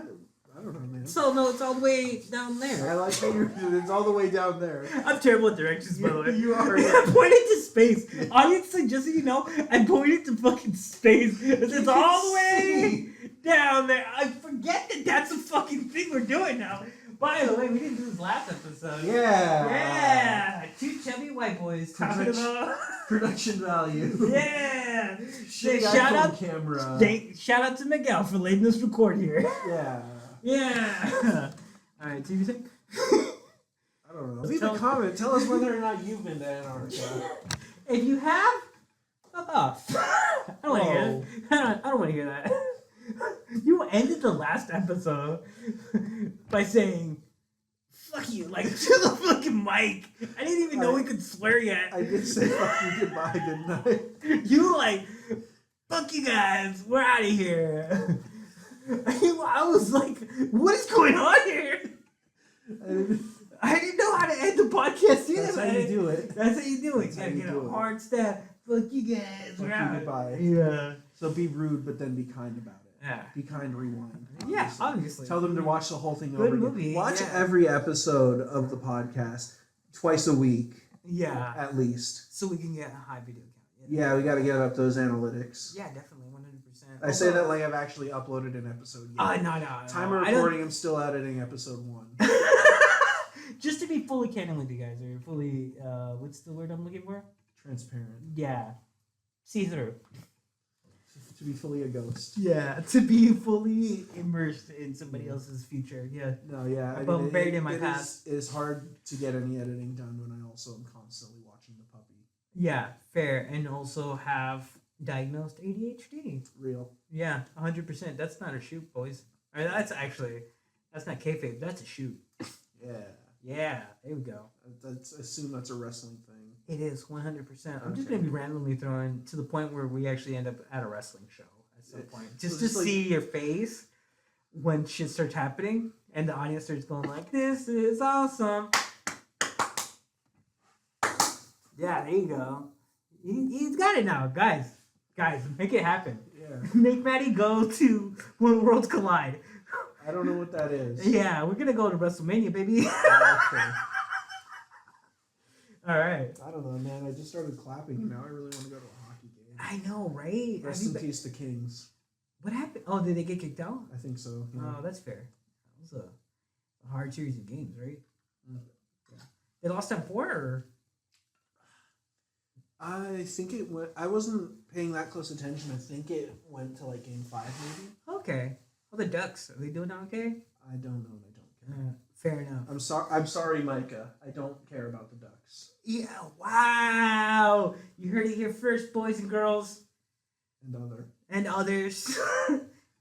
don't know, man. So no, it's all the way down I there. like how it's all the way down there. I'm terrible at directions, by the way. You are. I pointed to space. Honestly, just so you know, I pointed to fucking space. It's all the way down there. I forget that that's a fucking thing we're doing now. By the way, we didn't do this last episode. Yeah. Yeah. Two chubby white boys talking about Production value. Yeah. Shitty Shout iPhone out camera. Shout out to Miguel for letting us record here. Yeah. Yeah. All right, TV thing. I don't know. Leave a comment. Tell us whether or not you've been to Antarctica. If you have, fuck off. I don't want to hear that. I don't want to hear that. You ended the last episode by saying, fuck you, like, to the fucking mic. I didn't even know we could swear yet. I did say fuck you goodbye, didn't I? You like, fuck you guys, we're out of here. I was like, what is going on here? I didn't know how to end the podcast either. That's how you do it. That's how you do it. That's You how gotta you get do a it. hard step. Fuck you guys, Fuck we're you out. goodbye. Yeah. So be rude, but then be kind about it. Yeah. Be kind, rewind. Yeah, obviously. Tell them to watch the whole thing Good over movie, again. Watch yeah. every episode of the podcast twice a week, Yeah. at least. So we can get a high video count. Yeah, we got to get up those analytics. Yeah, definitely, 100%. I say that like I've actually uploaded an episode yet. No. Time of recording, I'm still editing episode 1. Just to be fully canon with you guys, or fully, what's the word I'm looking for? Transparent. Yeah. See through. To be fully a ghost. Yeah, to be fully immersed in somebody else's future. Yeah. No, yeah. I But mean, buried in my past. It is hard to get any editing done when I also am constantly watching the puppy. Yeah, fair. And also have diagnosed ADHD. Real. Yeah, 100%. That's not a shoot, boys. Or that's not kayfabe. That's a shoot. Yeah. Yeah, there we go. I assume that's a wrestling thing. It is 100%. I'm just Okay. gonna be randomly throwing to the point where we actually end up at a wrestling show at some point, just to just like- see your face when shit starts happening and the audience starts going like, "This is awesome." Yeah, there you go. He's got it now, guys. Guys, make it happen. Yeah. Make Maddie go to When Worlds Collide. I don't know what that is. Yeah, we're gonna go to WrestleMania, baby. Okay. All right. I don't know, man. I just started clapping, and now I really want to go to a hockey game. I know, right? Rest in peace, the Kings. What happened? Oh, did they get kicked out? I think so. Yeah. Oh, that's fair. That was a hard series of games, right? Mm. Yeah. They lost on 4, or? I think it went. I wasn't paying that close attention. I think it went to like game 5, maybe. Okay. Well, the Ducks, are they doing okay? I don't know. And I don't care. Fair enough. I'm sorry, Micah. I don't care about the Ducks Yeah, wow. You heard it here first, boys and girls. and other. And others.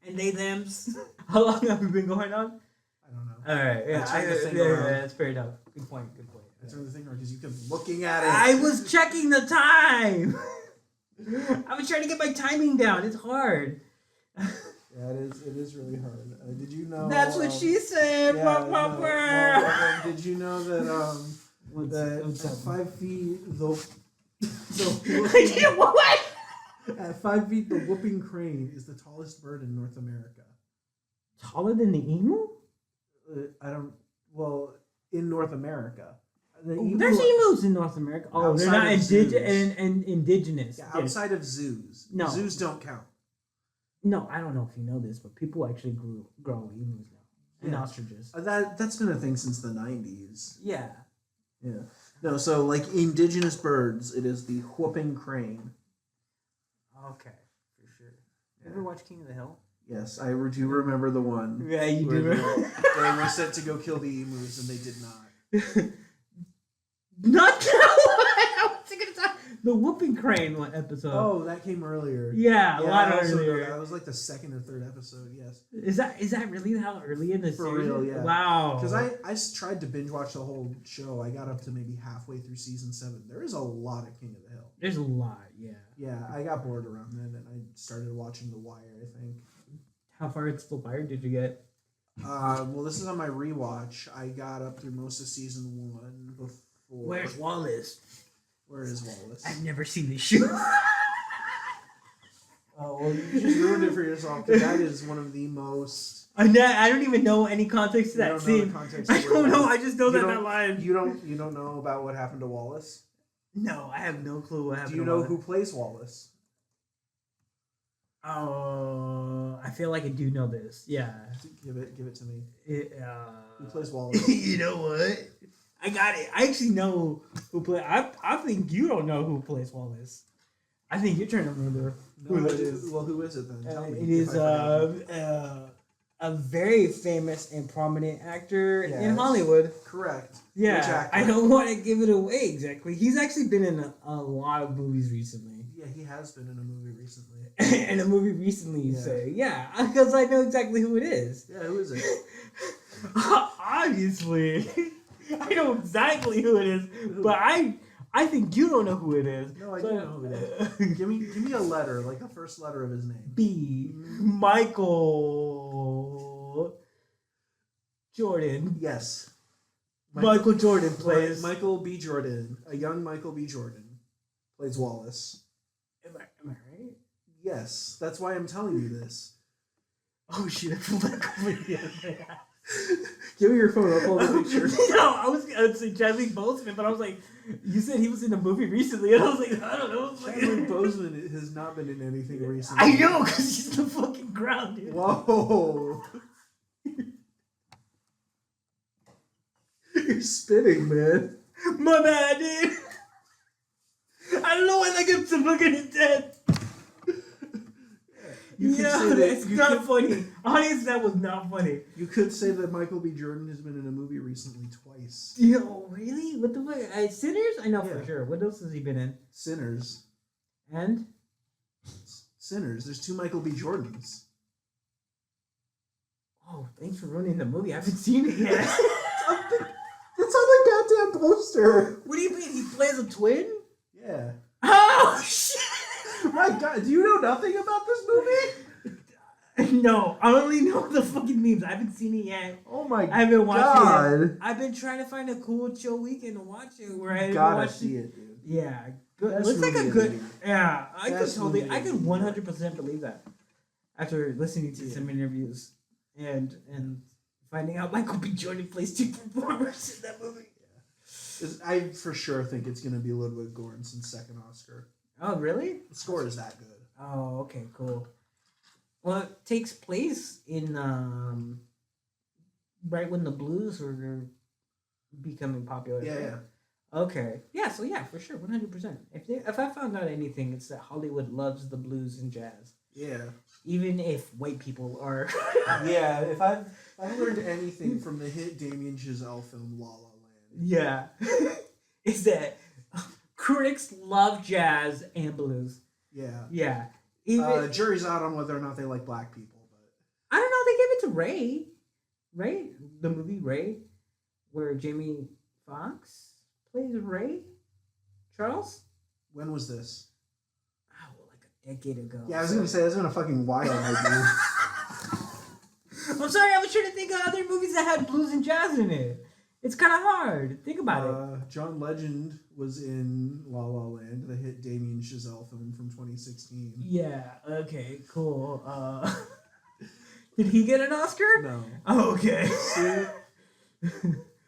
And they, thems. How long have we been going on? I don't know. Alright, yeah, I turned the thing around. that's fair enough. Good point. I turned the thing around because you kept looking at it. I was checking the time. I was trying to get my timing down. It's hard. Yeah, it is really hard. Did you know? That's what she said. Yeah, Bah, bah, no, bah. well, did you know that What's at up? 5 feet the What? at 5 feet the whooping crane is the tallest bird in North America. Taller than the emu? I don't. Well, in North America, the There's emus in North America. Oh, they're Outside not of zoos. indigenous. Yeah, Yes. outside of zoos. No. Zoos don't count. No, I don't know if you know this, but people actually grow emus now and Yeah. ostriches. That's been a thing since the 90s. Yeah. Yeah. No, so like indigenous birds, it is the whooping crane. Okay, for sure. You ever watch King of the Hill? Yes, I do remember the one. Yeah, you where do. they were sent to go kill the emus and they did not. Not that one. I was thinking of the whooping crane one episode. Oh, that came earlier. Yeah, a lot I also know earlier. That was like the second or third episode. Yes, Is that really how early in the For series? real, yeah. Wow. because I tried to binge watch the whole show. I got up to maybe halfway through season 7. There is a lot of King of the Hill. There's a lot, yeah. Yeah, I got bored around then, and I started watching The Wire. I think. How far into The Wire did you get? Well, this is on my rewatch. I got up through most of season 1 before. Where's Wallace? Where is Wallace? I've never seen this show. Oh, well, you just ruined it for yourself. 'Cause that is one of the most. I don't even know any context to You that don't know the scene. context I of where don't know. Wallace- I just know You that don't- line. You don't know about what happened to Wallace. No, I have no clue what happened. Do you to know Wallace. who plays Wallace? Oh, I feel like I do know this. Yeah. Give it to me. Who Who plays Wallace? You know what? I got it. I actually know who play. I think you don't know who plays Wallace. I think you're trying to remember who that is. Well, who is it then? Tell me. It if is I forget. a very famous and prominent actor in Yes. Hollywood. Correct. Which Yeah, actor? I don't want to give it away exactly. He's actually been in a lot of movies recently. Yeah, he has been in a movie recently. In a movie recently, you Yeah. say. Yeah, because I know exactly who it is. Yeah, who is it? Obviously. I know exactly who it is, but I think you don't know who it is. No, I So- do know who it is. Give me a letter, like the first letter of his name. B. Michael Jordan. Yes. Michael Jordan plays. Michael B. Jordan, a young Michael B. Jordan, plays Wallace. Am I right? Yes, that's why I'm telling you this. Oh shit! I pulled that over here. Give me your phone. I'll pull the picture. No, I was gonna say Chadwick Boseman, but I was like, you said he was in a movie recently, and I was like, I don't know. Chadwick Boseman has not been in anything recently. I know, because he's the fucking ground, dude. Whoa. You're spitting, man. My bad, dude. I don't know why that gets to fucking dead. You could Yeah, say that it's not funny. Honestly, that was not funny. You could say that Michael B. Jordan has been in a movie recently twice. Yo, really? What the fuck? Sinners? I know for Yeah. sure. What else has he been in? Sinners. And? Sinners. There's 2 Michael B. Jordans. Oh, thanks for ruining the movie. I haven't seen it yet. It's on the goddamn poster. What do you mean? He plays a twin? Yeah. Oh, shit! My God, do you know nothing about this movie? No, I only know the fucking memes. I haven't seen it yet. Oh my I haven't watched God. it. I've been trying to find a cool chill weekend to watch it where I Gotta watch see it, dude. Yeah, good. Best Looks like a movie of good. the year. Yeah, I Best could totally. movie I of the could year. 100% believe that after listening to some interviews and finding out Michael B. Jordan plays 2 performers in that movie. I for sure think it's going to be Ludwig Göransson's second Oscar. Oh, really? The score is that good. Oh, okay, cool. Well, it takes place in right when the blues were becoming popular. Yeah, right? yeah. Okay. Yeah. So yeah, for sure, 100%. If I found out anything, it's that Hollywood loves the blues and jazz, Yeah. even if white people are. Yeah, if I've learned anything from the hit Damien Chazelle film La La Land. Yeah. Is that critics love jazz and blues. Yeah. Yeah. Even Jury's out on whether or not they like black people, but I don't know. They gave it to Ray. Ray, the movie Ray, where Jamie Foxx plays Ray Charles. when was this? Oh, like a decade ago. Yeah, I was gonna say that's been a fucking while, idea. I'm sorry. I was trying to think of other movies that had blues and jazz in it. It's kind of hard. Think about it. John Legend was in La La Land, the hit Damien Chazelle film from 2016. Yeah. Okay. Cool. Did he get an Oscar? No. Oh, okay. See?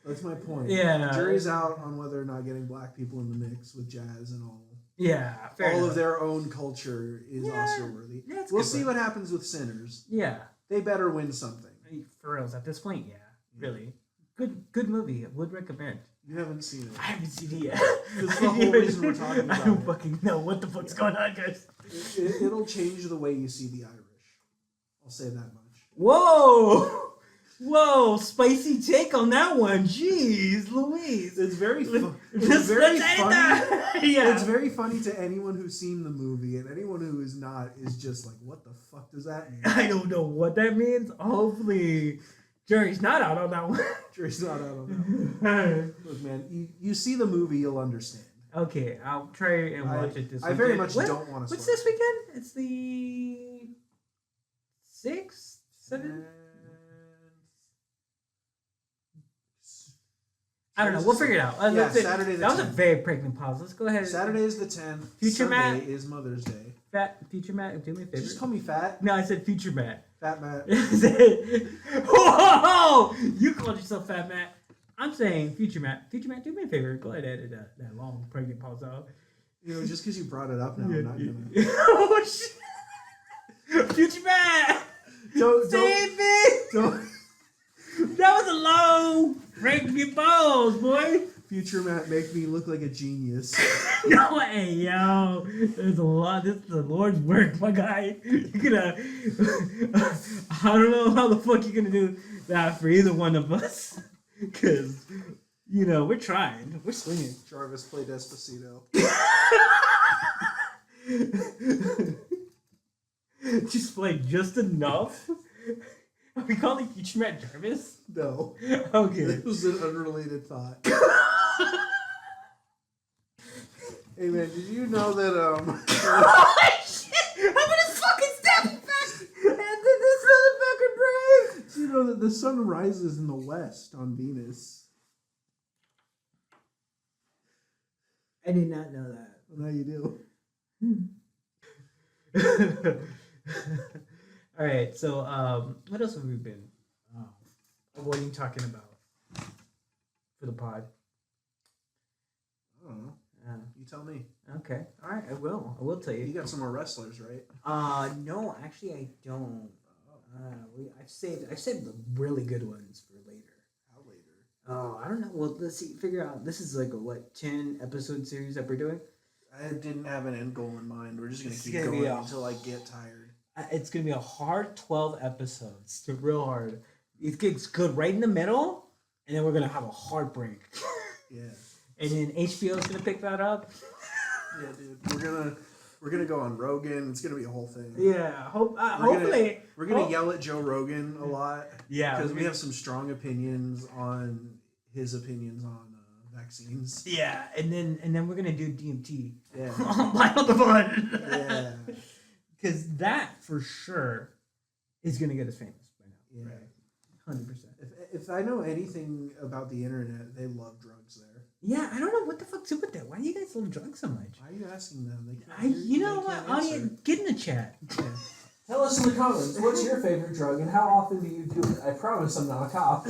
That's my point. Yeah. Jury's out on whether or not getting black people in the mix with jazz and all. Yeah. Fair All enough. of their own culture is Oscar worthy. Yeah, it's We'll good see for what happens with Sinners. Yeah. They better win something. For reals, at this point, yeah. Really. Good movie. I would recommend. You haven't seen it. I haven't seen it yet. That's the whole reason we're talking I about don't it. fucking know what the fuck's going on, guys. It'll change the way you see the Irish. I'll say that much. Whoa! Whoa, spicy take on that one. Jeez Louise. It's very fun. It's Let's very edit funny. that. Yeah. It's very funny to anyone who's seen the movie, and anyone who is not is just like, what the fuck does that mean? I don't know what that means. Hopefully, Jerry's not out on that one. Jury's not out on that one. Look, man, you see the movie, you'll understand. Okay, I'll try and watch it this weekend. I very much What- don't want to. What's this weekend? It's the 6th, 7th? I don't know. We'll figure it out. Yeah, Let's see. Saturday the That was a 10th. very pregnant pause. Let's go ahead. Saturday is the 10th. Future Sunday Matt. is Mother's Day. Fat Future Matt, do me a favor. Just call me fat. No, I said Future Matt. Fat Matt. Whoa! You called yourself Fat Matt. I'm saying Future Matt. Future Matt, do me a favor. Go ahead and edit that long pregnant pause out. You know, just because you brought it up now, I'm not gonna. Oh shit! Future Matt, Don't. save me! Don't. That was a long pregnant pause, boy. Future Matt, make me look like a genius. No way, yo. There's a lot. This is the Lord's work, my guy. You're gonna. I don't know how the fuck you're gonna do that for either one of us. Because, you know, we're trying. We're swinging. Jarvis, play Despacito. Just like just enough. Are we calling Future Matt Jarvis? No. Okay. It was an unrelated thought. Hey man, did you know that Oh shit! I'm gonna fucking step back into this motherfucking brain! did you know that the sun rises in the west on Venus? I did not know that. Well, now you do. All right, so what else have we been avoiding talking about for the pod? I don't know. You tell me. Okay, all right, I will tell You you. got some more wrestlers, right? No, actually I don't. I've saved the really good ones for later. How later? Oh, I don't know. Well, let's see. Figure out. This is like a 10 episode series that we're doing. I didn't have an end goal in mind. We're just gonna It's keep gonna be going a- until I get tired. It's gonna be a hard 12 episodes. It's real hard. It gets good right in the middle, and then we're gonna have a hard break. Yeah. And then HBO's gonna pick that up. Yeah, dude. We're gonna go on Rogan. It's gonna be a whole thing. Yeah. Hopefully. We're gonna yell at Joe Rogan a lot. Yeah. Because we have some strong opinions on his opinions on vaccines. Yeah, and then we're gonna do DMT. Yeah. Light on the fun. Yeah. Because that for sure is gonna get us famous by now. Yeah. 100%. If I know anything about the internet, they love drugs there. Yeah, I don't know what the fuck's up with that. Why do you guys love drugs so much? Why are you asking them? They can't You know they what? can't Audience, answer. get in the chat. Yeah. Tell us in the comments, what's your favorite drug and how often do you do it? I promise I'm not a cop.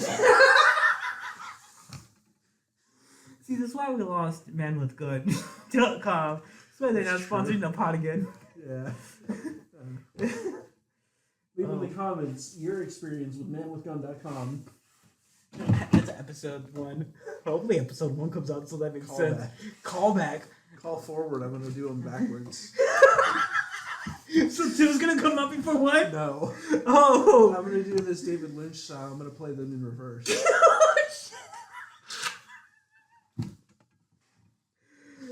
See, that's why we lost manwithgood.com. That's why they're not That's true. sponsoring the pod again. Yeah. Leave in the comments your experience with manwithgun.com. That's an episode. episode 1. Hopefully episode 1 comes out, so that makes Call sense. back. Callback. Call forward. I'm gonna do them backwards. So 2's gonna come up before 1? No. Oh! I'm gonna do this David Lynch style. I'm gonna play them in reverse.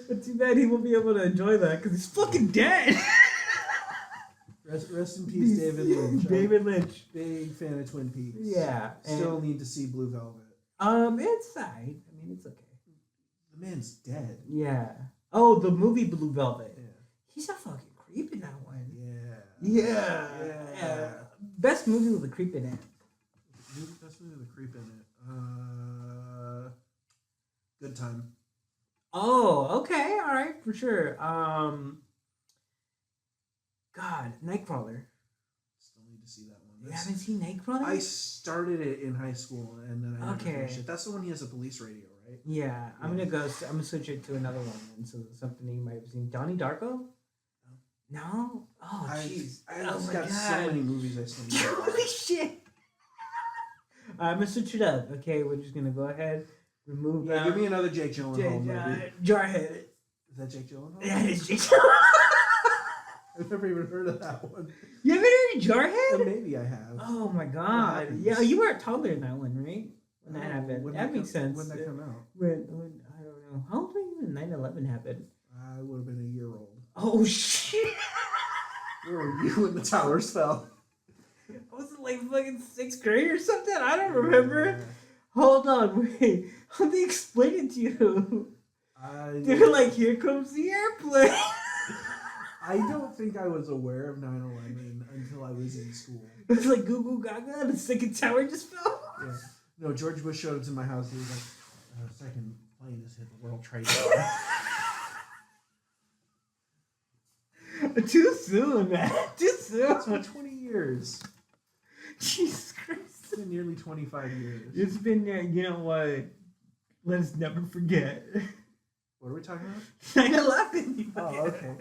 But too bad he won't be able to enjoy that because he's fucking dead. Rest in peace, David Lynch. David Lynch. Big fan of Twin Peaks. Yeah. Still need to see Blue Velvet. It's fine. I mean, it's okay. The man's dead. Yeah. Oh, the movie Blue Velvet. Yeah. He's a fucking creep in that one. Yeah. Yeah. Best movie with a creep in it. Best movie with a creep in it. Good Time. Oh, okay. All right. For sure. God, Nightcrawler. Still need to see that one. You haven't seen Nightcrawler? I started it in high school and then I never Okay. finished it. That's the one he has a police radio, right? Yeah, I'm gonna switch it to another one, and so something you might have seen. Donnie Darko? No? Oh, jeez. I Oh just my got God. so many movies I still need to watch. Holy shit! I'm gonna switch it up. Okay, we're just gonna go ahead, remove Yeah, give me another Jake Gyllenhaal movie. Jarhead. Is that Jake Gyllenhaal? That is Jake Gyllenhaal. I've never even heard of that one. You haven't heard Jarhead? Maybe I have. Oh my god! happens? Yeah, you were a toddler in that one, right? When that Oh, happened, when that makes sense. When that come out? When I don't know. How old were you when 9/11 happened? I would have been a year old. Oh shit! Where were you when the towers fell? Was it like fucking 6th grade or something? I don't remember. Hold on, wait. How they explain it to you? They're like, here comes the airplane. I don't think I was aware of 9/11 until I was in school. It's like goo goo gaga, the second tower just fell. Yeah. No, George Bush showed up to my house. He was like, second plane has hit the World Trade Center. Too soon, man. Too soon. It's been 20 years. Jesus Christ. It's been nearly 25 years. It's been, you know what? Let us never forget. What are we talking about? 9/11. Oh, okay.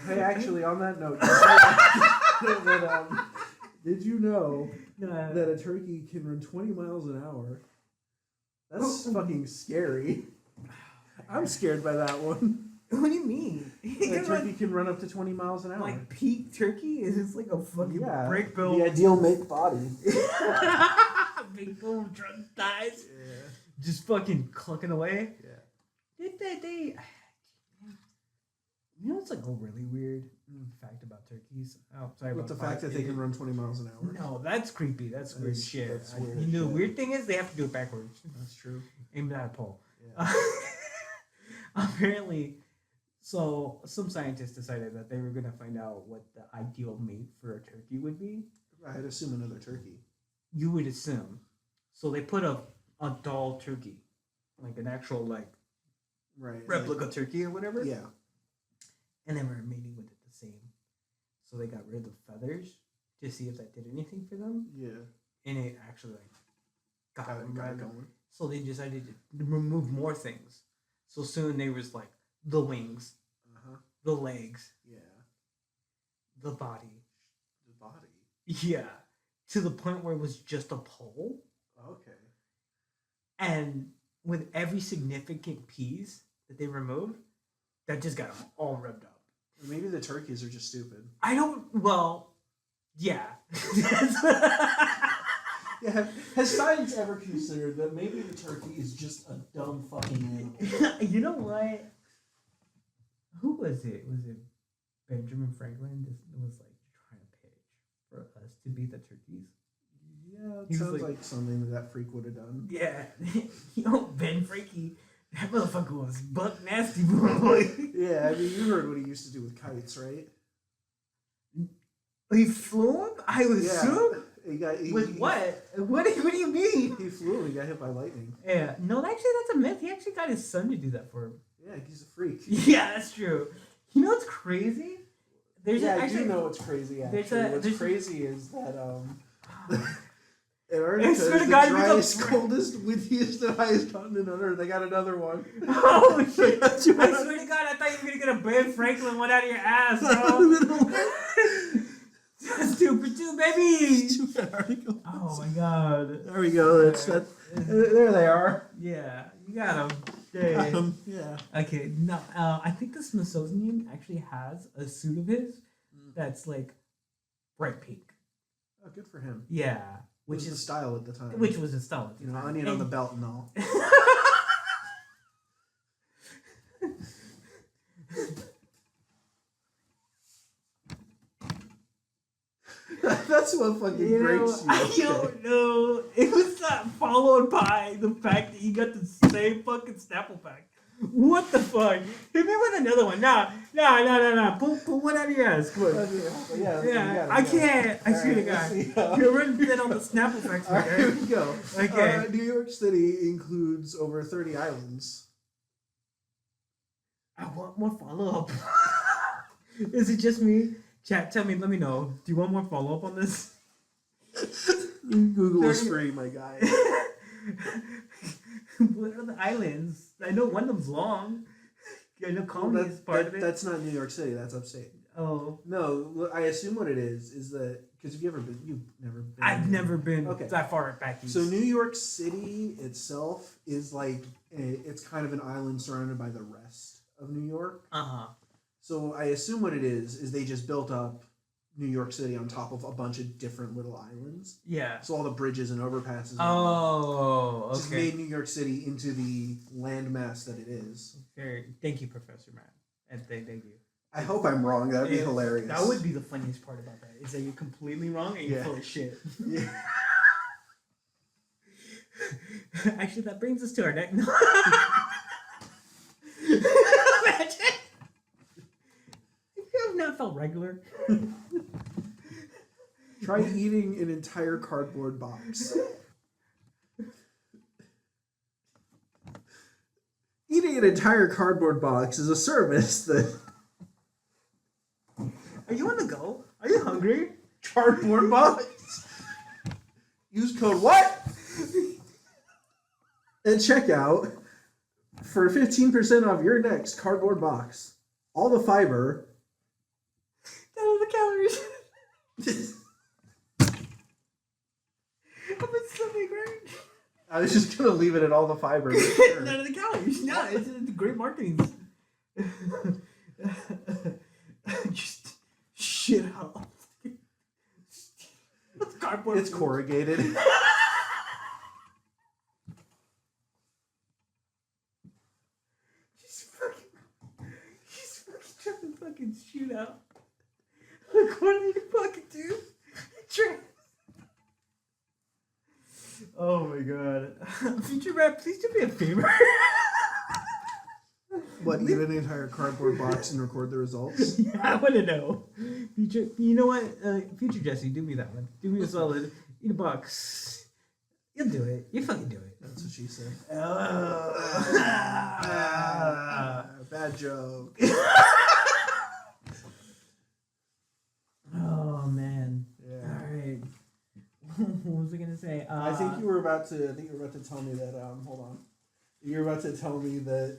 Hey, actually, on that note, did you know that a turkey can run 20 miles an hour? That's fucking scary. I'm scared by that one. What do you mean? A turkey can run up to 20 miles an hour. Like peak turkey? Is this like a fucking break bill? The ideal make body. Big boom, drunk thighs. Yeah. Just fucking clucking away. Yeah. Did they? You know, it's like a really weird fact about turkeys. Oh, sorry With about the fact that they can run 20 miles an hour. No, that's creepy. That's That weird is- shit. that's weird You know, the shit. weird thing is they have to do it backwards. That's true. Aim at a pole. Yeah. Apparently, so some scientists decided that they were gonna find out what the ideal mate for a turkey would be. I'd assume another turkey. You would assume. So they put a doll turkey, like an actual like Right. replica turkey or whatever. Yeah. And they were mating with it the same. So they got rid of the feathers to see if that did anything for them. Yeah. And it actually like got them Got right. it going. So they decided to remove more things. So soon there was like the wings, Uh-huh. the legs, Yeah. the body. The body. Yeah. To the point where it was just a pole. Okay. And with every significant piece that they removed, that just got all rubbed up. Or maybe the turkeys are just stupid. I don't, well, yeah. Yeah, has science ever considered that maybe the turkey is just a dumb fucking animal? You know what? Who was it? Was it Benjamin Franklin? This was like trying to pitch for us to be the turkeys. Yeah, it He was sounds like- like something that freak would have done. Yeah, Ben Frankie, that motherfucker was buck nasty, boy. Yeah, I mean, you heard what he used to do with kites, right? He flew him. I was assume. With what? What do you mean? He flew and he got hit by lightning. Yeah, no, actually, that's a myth. He actually got his son to do that for him. Yeah, he's a freak. Yeah, that's true. You know what's crazy? There's Yeah, actually, I do know what's crazy, actually. there's What's crazy is that, Antarctica I is swear to the God, we driest, go- coldest, windiest, and highest continent on Earth. They got another one. Oh shit! I That's what swear to God, I thought you were gonna get a Ben Franklin one out of your ass, bro. That's 2 for 2, baby. Stupid article. Oh my God. There we go. That's There they are. Yeah, you got them. Yeah. Okay, no, I think the Smithsonian actually has a suit of his that's like bright pink. Oh, good for him. Yeah, Which which was the is style at the time. which was his style. You know, onion on the belt and all. That's what fucking breaks you. I don't know. It was not followed by the fact that you got the same fucking Snapple pack. What the fuck? Hit me with another one. Nah. Pull one out of your ass. Come on. Yeah, I can't. I swear to God. You're running thin on the Snapple packs. All right, here we go. Okay. New York City includes over 30 islands. I want more follow up. Is it just me? Chat, tell me, let me know. Do you want more follow up on this? Google is free, my guy. What are the islands? I know one of them's long. I know Colony is part of it. That's not New York City. That's upstate. Oh. No, I assume what it is that because you've never been. I've never been Okay. that far back east. So New York City itself is like it's kind of an island surrounded by the rest of New York. Uh-huh. So I assume what it is they just built up New York City on top of a bunch of different little islands. Yeah. So all the bridges and overpasses. Oh, just okay. made New York City into the landmass that it is. Thank you, Professor Matt. And thank you. I hope I'm wrong. That would be hilarious. That would be the funniest part about that, is that you're completely wrong and you're full of shit. Yeah. Actually, that brings us to our next. Imagine. You have not felt regular. Try eating an entire cardboard box. Eating an entire cardboard box is a service that. Are you on the go? Are you hungry? Cardboard box. Use code what? At checkout for 15% off your next cardboard box. All the fiber. None of the calories. I'm so big, right? I was just gonna leave it at all the fiber. Sure. None of the calories. No, it's great marketing. Just shit out. It's cardboard. It's corrugated. She's fucking trying to fucking shoot out. Look, what are you fucking do? Oh my god. Future Rap, please do me a favor. What, eat an entire cardboard box and record the results? Yeah, I want to know. Future, you know what? Future Jessie, do me that one. Do me a solid. Eat a box. You'll do it. You fucking do it. That's what she said. Bad joke. Oh man. Yeah. All right. What was I gonna say? I think you were about to tell me that. Hold on. You were about to tell me that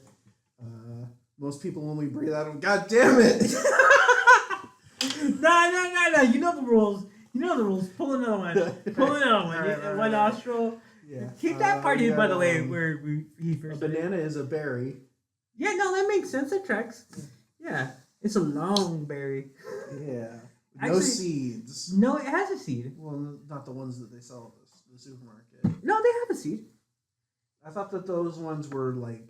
most people only breathe out of. God damn it! No. You know the rules. Pull another one. Pull another one. Right. One nostril. Yeah. Keep that part in, by the way, got, where he a first. banana is a berry. Yeah, no, that makes sense. That tracks. Yeah, it's a long berry. Yeah. No Actually- seeds. No, it has a seed. Well, not the ones that they sell at the supermarket. No, they have a seed. I thought that those ones were like.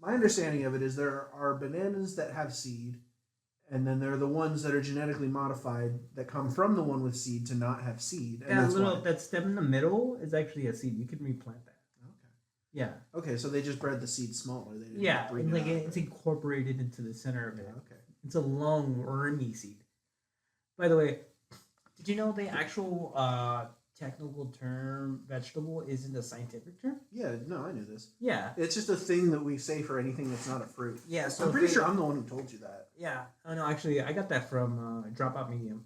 My understanding of it is there are bananas that have seed, and then there are the ones that are genetically modified that come from the one with seed to not have seed. And that's why. That stem in the middle is actually a seed. You can replant that. Okay. Yeah. Okay, so they just bred the seed smaller. They didn't Yeah, breed and it like out. it's incorporated into the center of it. Okay. It's a long wormy seed. By the way, did you know the actual technical term vegetable isn't a scientific term? Yeah, no, I knew this. Yeah. It's just a thing that we say for anything that's not a fruit. Yeah. So I'm pretty sure I'm the one who told you that. Yeah. Oh no, actually, I got that from Dropout Medium.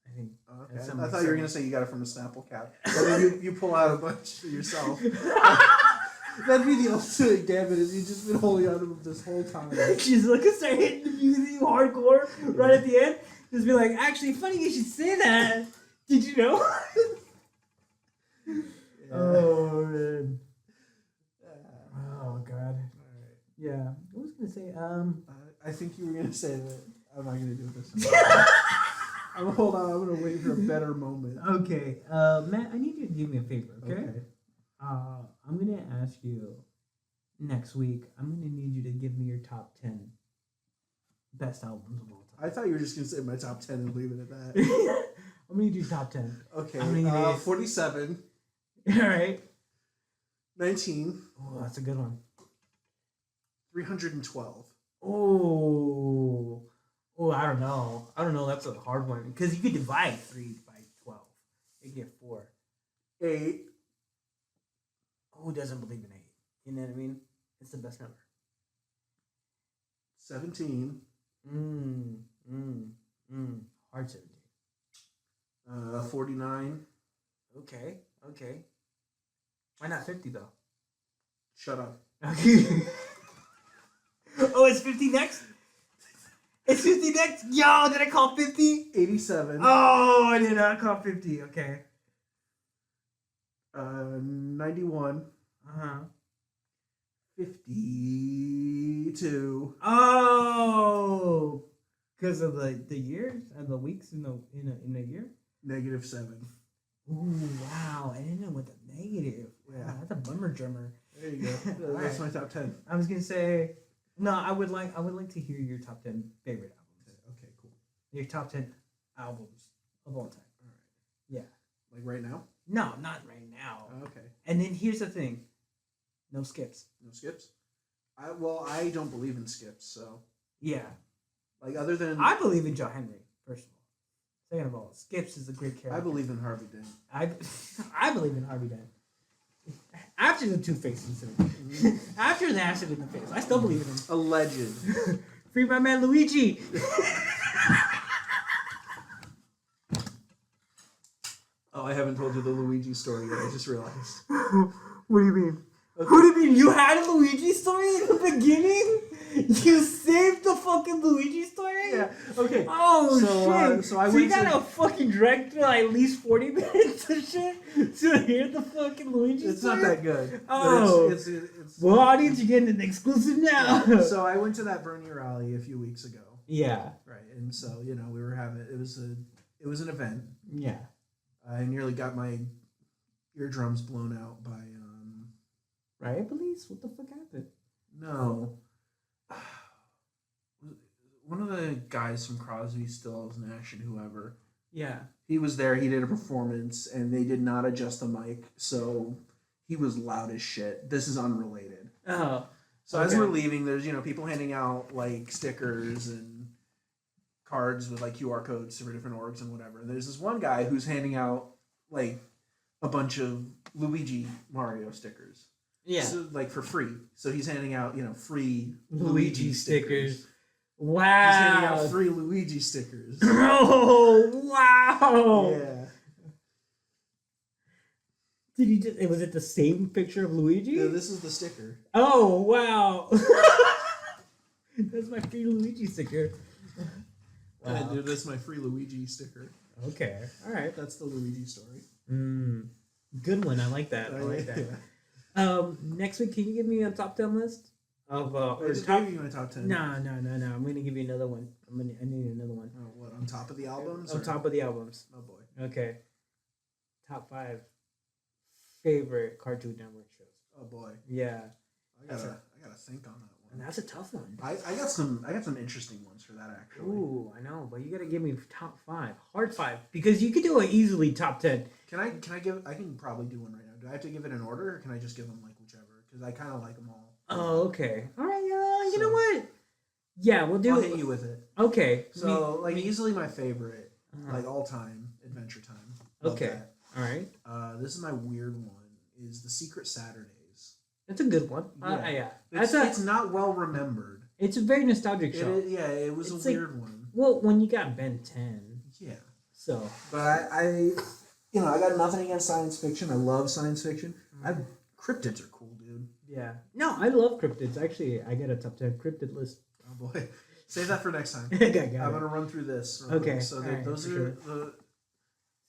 I think. Okay. Some- I thought you were going to say you got it from a Snapple cap. And then you pull out a bunch for yourself. That'd be the ultimate gambit is you've just been holding on to them this whole time. She's like, start hitting the music hardcore right at the end. Just be like, actually, funny you should say that. Did you know? Yeah. Oh man. Yeah. I was gonna say I think you were gonna say that. I'm not gonna do this. Hold on. I'm gonna wait for a better moment. Okay. Matt, I need you to do me a favor. Okay. I'm gonna ask you next week. I'm gonna need you to give me your top 10 best albums of all time. I thought you were just gonna say my top 10 and leave it at that. I'm gonna need your top 10. Okay. How many days? 47, All right. 19, Oh, that's a good one. 312. Oh, I don't know. That's a hard one because you could divide 3 by 12. You get 4. 8. Who doesn't believe in 8? You know what I mean? It's the best number. 17. Hard 17. 49. Okay. Why not 50 though? Shut up. Oh, it's 50 next? It's 50 next? Yo, did I call 50? 87. Oh, I did not call 50. Okay. 91. 52. Oh, because of the years and the weeks in a year. -7. Ooh, wow! I didn't know what the negative. Yeah. Wow, that's a bummer drummer. There you go. That's my top 10. I was gonna say, no. I would like to hear your top 10 favorite albums. Okay, cool. Your top 10 albums of all time. All right. Yeah. Like right now? No, not right now. Okay. And then here's the thing. No skips. No skips? I don't believe in skips, so Yeah. like other than I believe in Joe Henry, first of all. Second of all, Skips is a great character. I believe in Harvey Dent. I believe in Harvey Dent. After the Two-Face incident. After the acid in the face. I still believe in him. Alleged. Free my man Luigi. Oh, I haven't told you the Luigi story yet. I just realized. What do you mean? Okay. What do you mean? You had a Luigi story in the beginning? You saved the fucking Luigi story? Yeah. Okay. Oh, shit. So I you went gotta to. fucking drag through at least 40 minutes of shit to hear the fucking Luigi It's story? not that good. but Oh. It's Well, audience, you're getting an exclusive now. So I went to that Bernie rally a few weeks ago. Yeah. Right. And so, we were having it was an event. Yeah. I nearly got my eardrums blown out by Riot police? What the fuck happened? no. One of the guys from Crosby, Stills, Nash, and whoever. Yeah. He was there. He did a performance, and they did not adjust the mic, so he was loud as shit. This is unrelated. Oh. So as Okay. we're leaving, there's people handing out like stickers and cards with like QR codes for different orgs and whatever. There's this one guy who's handing out like a bunch of Luigi Mario stickers. Yeah. So, like for free. So he's handing out free Luigi stickers. He's handing Wow. out free Luigi stickers. Oh, wow. Yeah. Did he just, was it the same picture of Luigi? Yeah, this is the sticker. Oh, wow. That's my free Luigi sticker. Yeah, dude, that's my free Luigi sticker. Okay. All right. That's the Luigi story. Good one. I like that. I like that. Yeah. Next week, can you give me a top 10 list of I or just top? gave you my top 10. No. I'm gonna give you another one. I need another one. Oh, what, on top of the albums? On or- top of the albums. Oh, boy. Okay. Top 5 favorite Cartoon Network shows. Oh, boy. Yeah, I gotta think on that and one. that's a tough one. I got some interesting ones for that, actually. Ooh, I know, but you gotta give me top 5, hard 5, because you could do it easily top 10. Can I can probably do one right now. Do I have to give it in order, or can I just give them like whichever? Because I kind of like them all. Oh, okay. All right. You know So- what? Yeah, we'll do. I'll hit you with it. Okay. So, easily my favorite, Uh-huh. like all time, Adventure Time. Love Okay. that. All right. This is my weird one. Is the Secret Saturdays. That's a good one. Yeah. Yeah. It's not well remembered. It's a very nostalgic show. It was It's a like- weird one. Well, when you got Ben 10, Yeah. so But I got nothing against science fiction. I love science fiction. Cryptids are cool, dude. yeah. No, I love cryptids. Actually, I got a top 10 cryptid list. Oh boy, save that for next time. I got I'm it. gonna run through this. real Okay, quick. So alright, those for are sure. the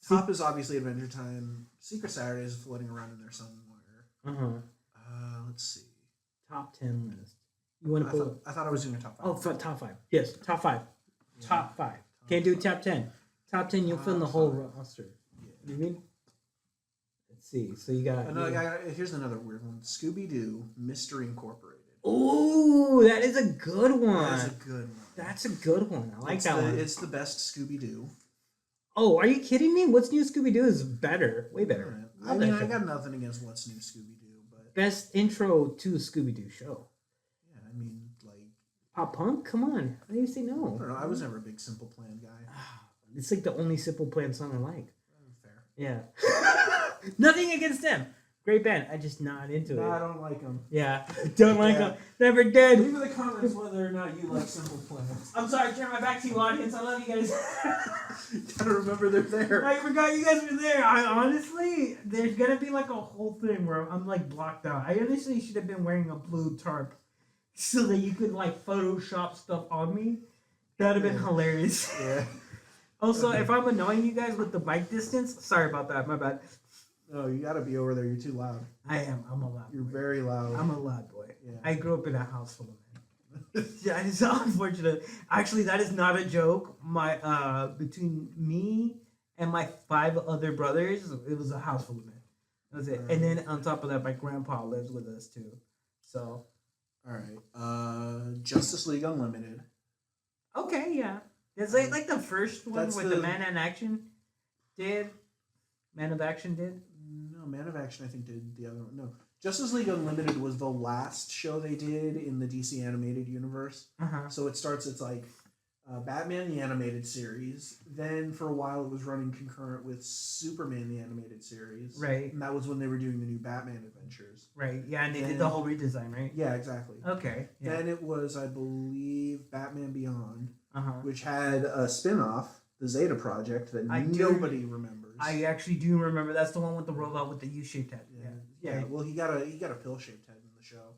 top is obviously Adventure Time. Secret Saturdays is floating around in there somewhere. Uh-huh. Let's see. Top 10 list. You want to pull? I thought I was doing a top 5. Oh, top 5. Yes, top 5. Yeah. Top 5. Can't do top 10. Top 10, you'll fill in the Top whole 5. roster. You mean? Let's see. So you got. Here's another weird one. Scooby-Doo Mystery Incorporated. Oh, that is a good one. That's a good one. That's a good one. I like that one. It's the best Scooby-Doo. Oh, are you kidding me? What's New Scooby-Doo is better. Way better. I mean, I got nothing against What's New Scooby-Doo, but Best intro to Scooby-Doo show. yeah, I mean, like, Pop Punk? Come on. How do you say I no? don't know. I was never a big Simple Plan guy. It's like the only Simple Plan song I like. Fair. Yeah. Nothing against them. Great band. I just not into No, I it. don't like them. Yeah. Don't like Yeah. them. Never did. Leave in the comments whether or not you like Simple Plan. I'm sorry, turn my back to you, audience. I love you guys. Gotta remember they're there. I forgot you guys were there. I honestly, there's gonna be like a whole thing where I'm like blocked out. I honestly should have been wearing a blue tarp so that you could like Photoshop stuff on me. That'd have been hilarious. Yeah. Also, if I'm annoying you guys with the bike distance, sorry about that. My bad. No, you gotta be over there. You're too loud. I am. I'm a loud You're boy. very loud. I'm a loud boy. Yeah. I grew up in a house full of men. Yeah, it's unfortunate. Actually, that is not a joke. My between me and my 5 other brothers, it was a house full of men. That's it. And then on top of that, my grandpa lives with us too. So All right. Justice League Unlimited. okay, yeah. It's like the first one That's where the Man in Action did. Man of Action did. No, Man of Action, I think, did the other one. No. Justice League Unlimited was the last show they did in the DC animated universe. Uh-huh. So it's like Batman the animated series. Then for a while it was running concurrent with Superman the animated series. Right. And that was when they were doing the new Batman adventures. Right. Yeah, and they did Then- the whole redesign, right? Yeah, exactly. Okay. Yeah. Then it was, I believe, Batman Beyond, Uh-huh. which had a spin-off, the Zeta Project, that nobody remembers. I actually do remember. That's the one with the robot with the U-shaped head. yeah. Yeah. Well, he got a pill-shaped head in the show.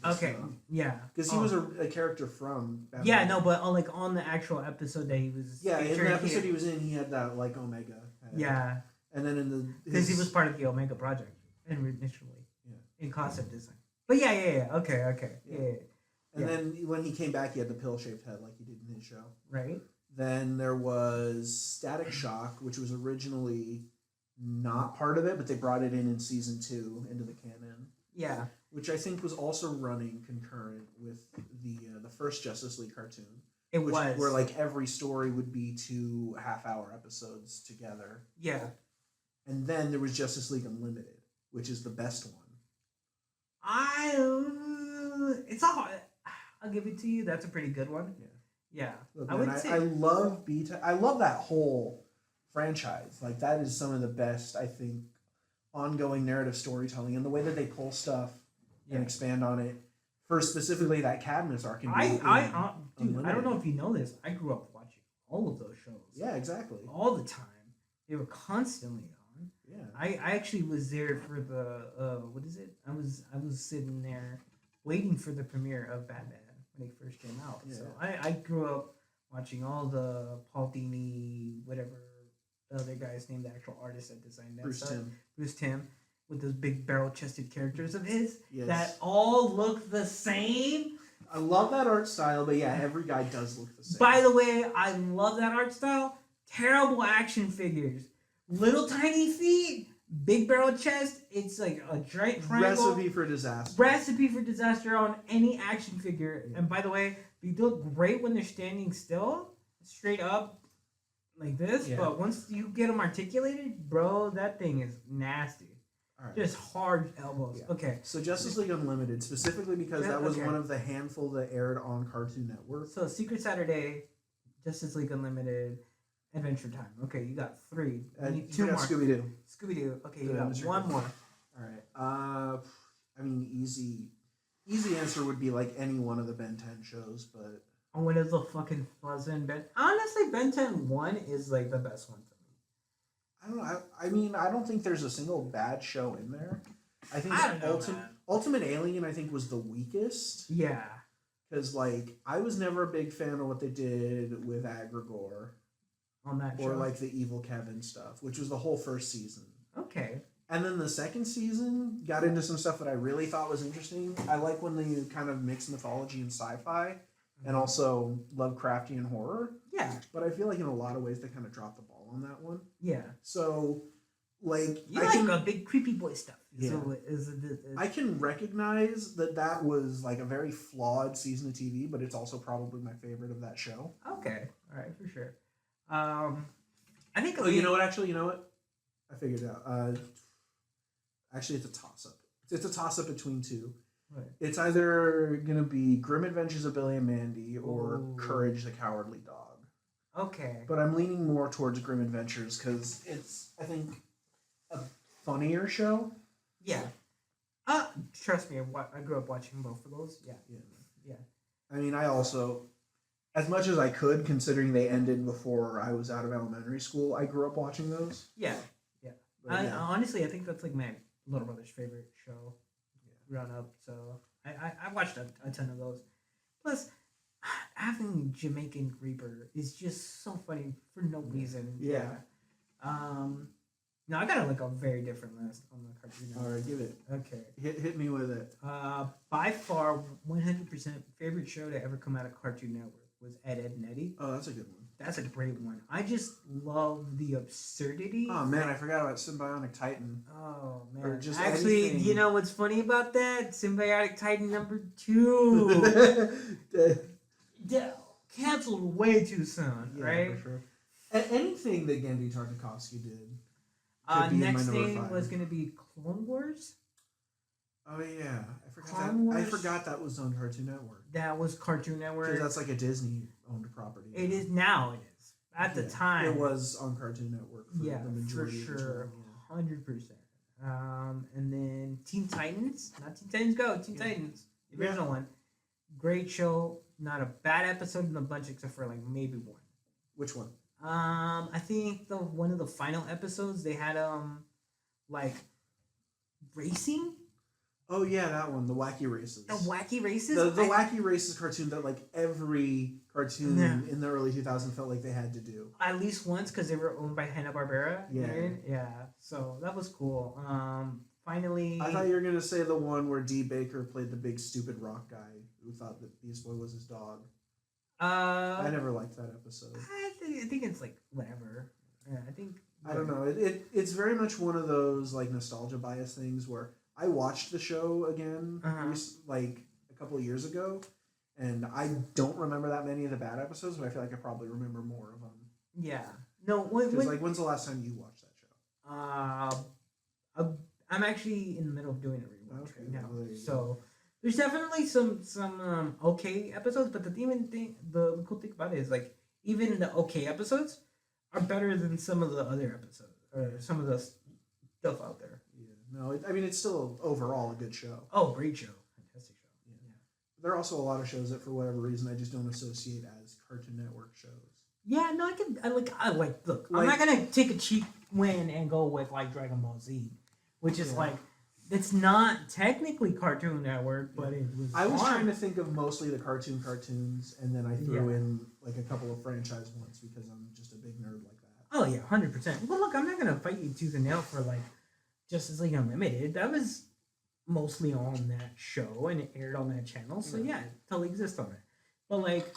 Okay. Yeah. Because he was a character from Batman. Yeah, no, but like on the actual episode that he was. Yeah, in featured, the episode he was in, he had that like Omega head. Yeah, And then in the because he was part of the Omega Project initially. Yeah. In concept design. But yeah. Okay. Yeah. Yeah. And then when he came back, he had the pill-shaped head like he did in his show. Right. Then there was Static Shock, which was originally not part of it, but they brought it in season 2 into the canon, Yeah. which I think was also running concurrent with the first Justice League cartoon. It Which, was. where like every story would be 2 half-hour episodes together. Yeah. And then there was Justice League Unlimited, which is the best one. It's a hard. I'll give it to you. That's a pretty good one. Yeah. Look, I man, would say. I love I love that whole franchise. Like that is some of the best, I think, ongoing narrative storytelling and the way that they pull stuff and expand on it. For specifically that Cadmus arc. Dude, I don't Unlimited. know if you know this. I grew up watching all of those shows. Yeah, exactly. All the time. They were constantly on. Yeah. I actually was there for the what is it? I was sitting there waiting for the premiere of Batman when they first came out. Yeah. So I grew up watching all the Paul Dini, whatever the other guy's name, the actual artist that designed that Bruce stuff. Timm. Bruce Timm, with those big barrel chested characters of his Yes. that all look the same. I love that art style, but yeah, every guy does look the same. By the way, I love that art style. Terrible action figures. Little tiny feet, big barrel chest. It's like a giant triangle. Recipe for disaster. Recipe for disaster on any action figure. And by the way, they look great when they're standing still, straight up, like this. Yeah. But once you get them articulated, bro, that thing is nasty. All right. Just hard elbows. Yeah. Okay. So Justice League Unlimited, specifically because that was Okay. one of the handful that aired on Cartoon Network. So Secret Saturday, Justice League Unlimited, Adventure Time. Okay, you got 3. You need 2 more. Scooby Doo. Scooby-Doo. Okay, you The got Mystery 1 Corps. more. All right. I mean, easy answer would be like any one of the Ben 10 shows, but Oh, what is the fucking Fuzz-In Ben? Honestly, Ben 10 1 is like the best one for me. I don't know. I mean, I don't think there's a single bad show in there. I think I don't know, man. Ultimate Alien, I think, was the weakest. Yeah. Because, like, I was never a big fan of what they did with Agrigor On that or, show. like, the Evil Kevin stuff, which was the whole first season. Okay. And then the second season got into some stuff that I really thought was interesting. I like when they kind of mix mythology and sci-fi, and also Lovecraftian horror. Yeah. But I feel like in a lot of ways they kind of dropped the ball on that one. Yeah. So, like, You like a big creepy boy stuff. Yeah. So I can recognize that was like a very flawed season of TV, but it's also probably my favorite of that show. Okay. All right, for sure. I think. Oh, you know what? Actually, you know what? I figured it out. Actually, it's a toss-up. It's a toss-up between two. Right. It's either gonna be Grim Adventures of Billy and Mandy or Ooh. Courage the Cowardly Dog. Okay. But I'm leaning more towards Grim Adventures because it's, I think, a funnier show. Yeah. Trust me, I grew up watching both of those. Yeah. Yeah. I mean, I also, as much as I could, considering they ended before I was out of elementary school, I grew up watching those. Yeah. But yeah. Honestly, I think that's like my little brother's favorite show growing up. So I watched a ton of those. Plus, having Jamaican Reaper is just so funny for no reason. Yeah. No, I got like a very different list on the Cartoon Network. All right, give it. Okay. Hit me with it. By far, 100% favorite show to ever come out of Cartoon Network was Ed, Ed, and Eddie. Oh, that's a good one. That's a great one. I just love the absurdity. Oh man, I forgot about Symbiotic Titan. Oh Or man! just Actually, anything. you know what's funny about that? Symbiotic Titan #2. Yeah, canceled way too soon, Yeah, right? for sure. Anything that Gendy Tartakovsky did. could be in my Next number thing 5. was gonna be Clone Wars. Oh yeah, I forgot Clone that. I Wars. forgot that was on Cartoon Network. That was Cartoon Network. Because that's like a Disney-owned property. It is now. It is at the Yeah, time. It was on Cartoon Network for Yeah, the for majority of its sure, run, 100%. And then Teen Titans, not Teen Titans Go, Teen Yeah. Titans, the original one. Great show. Not a bad episode in the bunch except for like maybe one. Which one? I think one of the final episodes they had like racing. Oh yeah, that one, the Wacky Races. The wacky races. The Wacky Races cartoon that like every cartoon Yeah. in the early 2000s felt like they had to do. At least once because they were owned by Hanna-Barbera. Yeah. Right? Yeah. So that was cool. Finally. I thought you were gonna say the one where D. Baker played the big stupid rock guy who thought that Beast Boy was his dog. I never liked that episode. I think it's like whatever. Yeah, I think. I don't know. It's very much one of those like nostalgia bias things where I watched the show again like a couple of years ago, and I don't remember that many of the bad episodes, but I feel like I probably remember more of them. Yeah. No. Because like, when's the last time you watched that show? I'm actually in the middle of doing a rewatch Okay, right now. well, there you So there's definitely some okay episodes, but the cool thing about it is like even the okay episodes are better than some of the other episodes or some of the stuff out there. Yeah. No, I mean it's still overall a good show. Oh, great show, fantastic show. Yeah. There are also a lot of shows that for whatever reason I just don't associate as Cartoon Network shows. Yeah, no, I like. Look, I'm Like- not gonna take a cheap win and go with like Dragon Ball Z, which is Yeah. like, it's not technically Cartoon Network, but it was. I was fun. trying to think of mostly the cartoons, and then I threw Yeah. in like a couple of franchise ones because I'm just a big nerd like that. Oh yeah, 100%. But look, I'm not gonna fight you tooth and nail for like Justice League Unlimited. That was mostly on that show and it aired on that channel, so yeah, it totally exists on it. But like,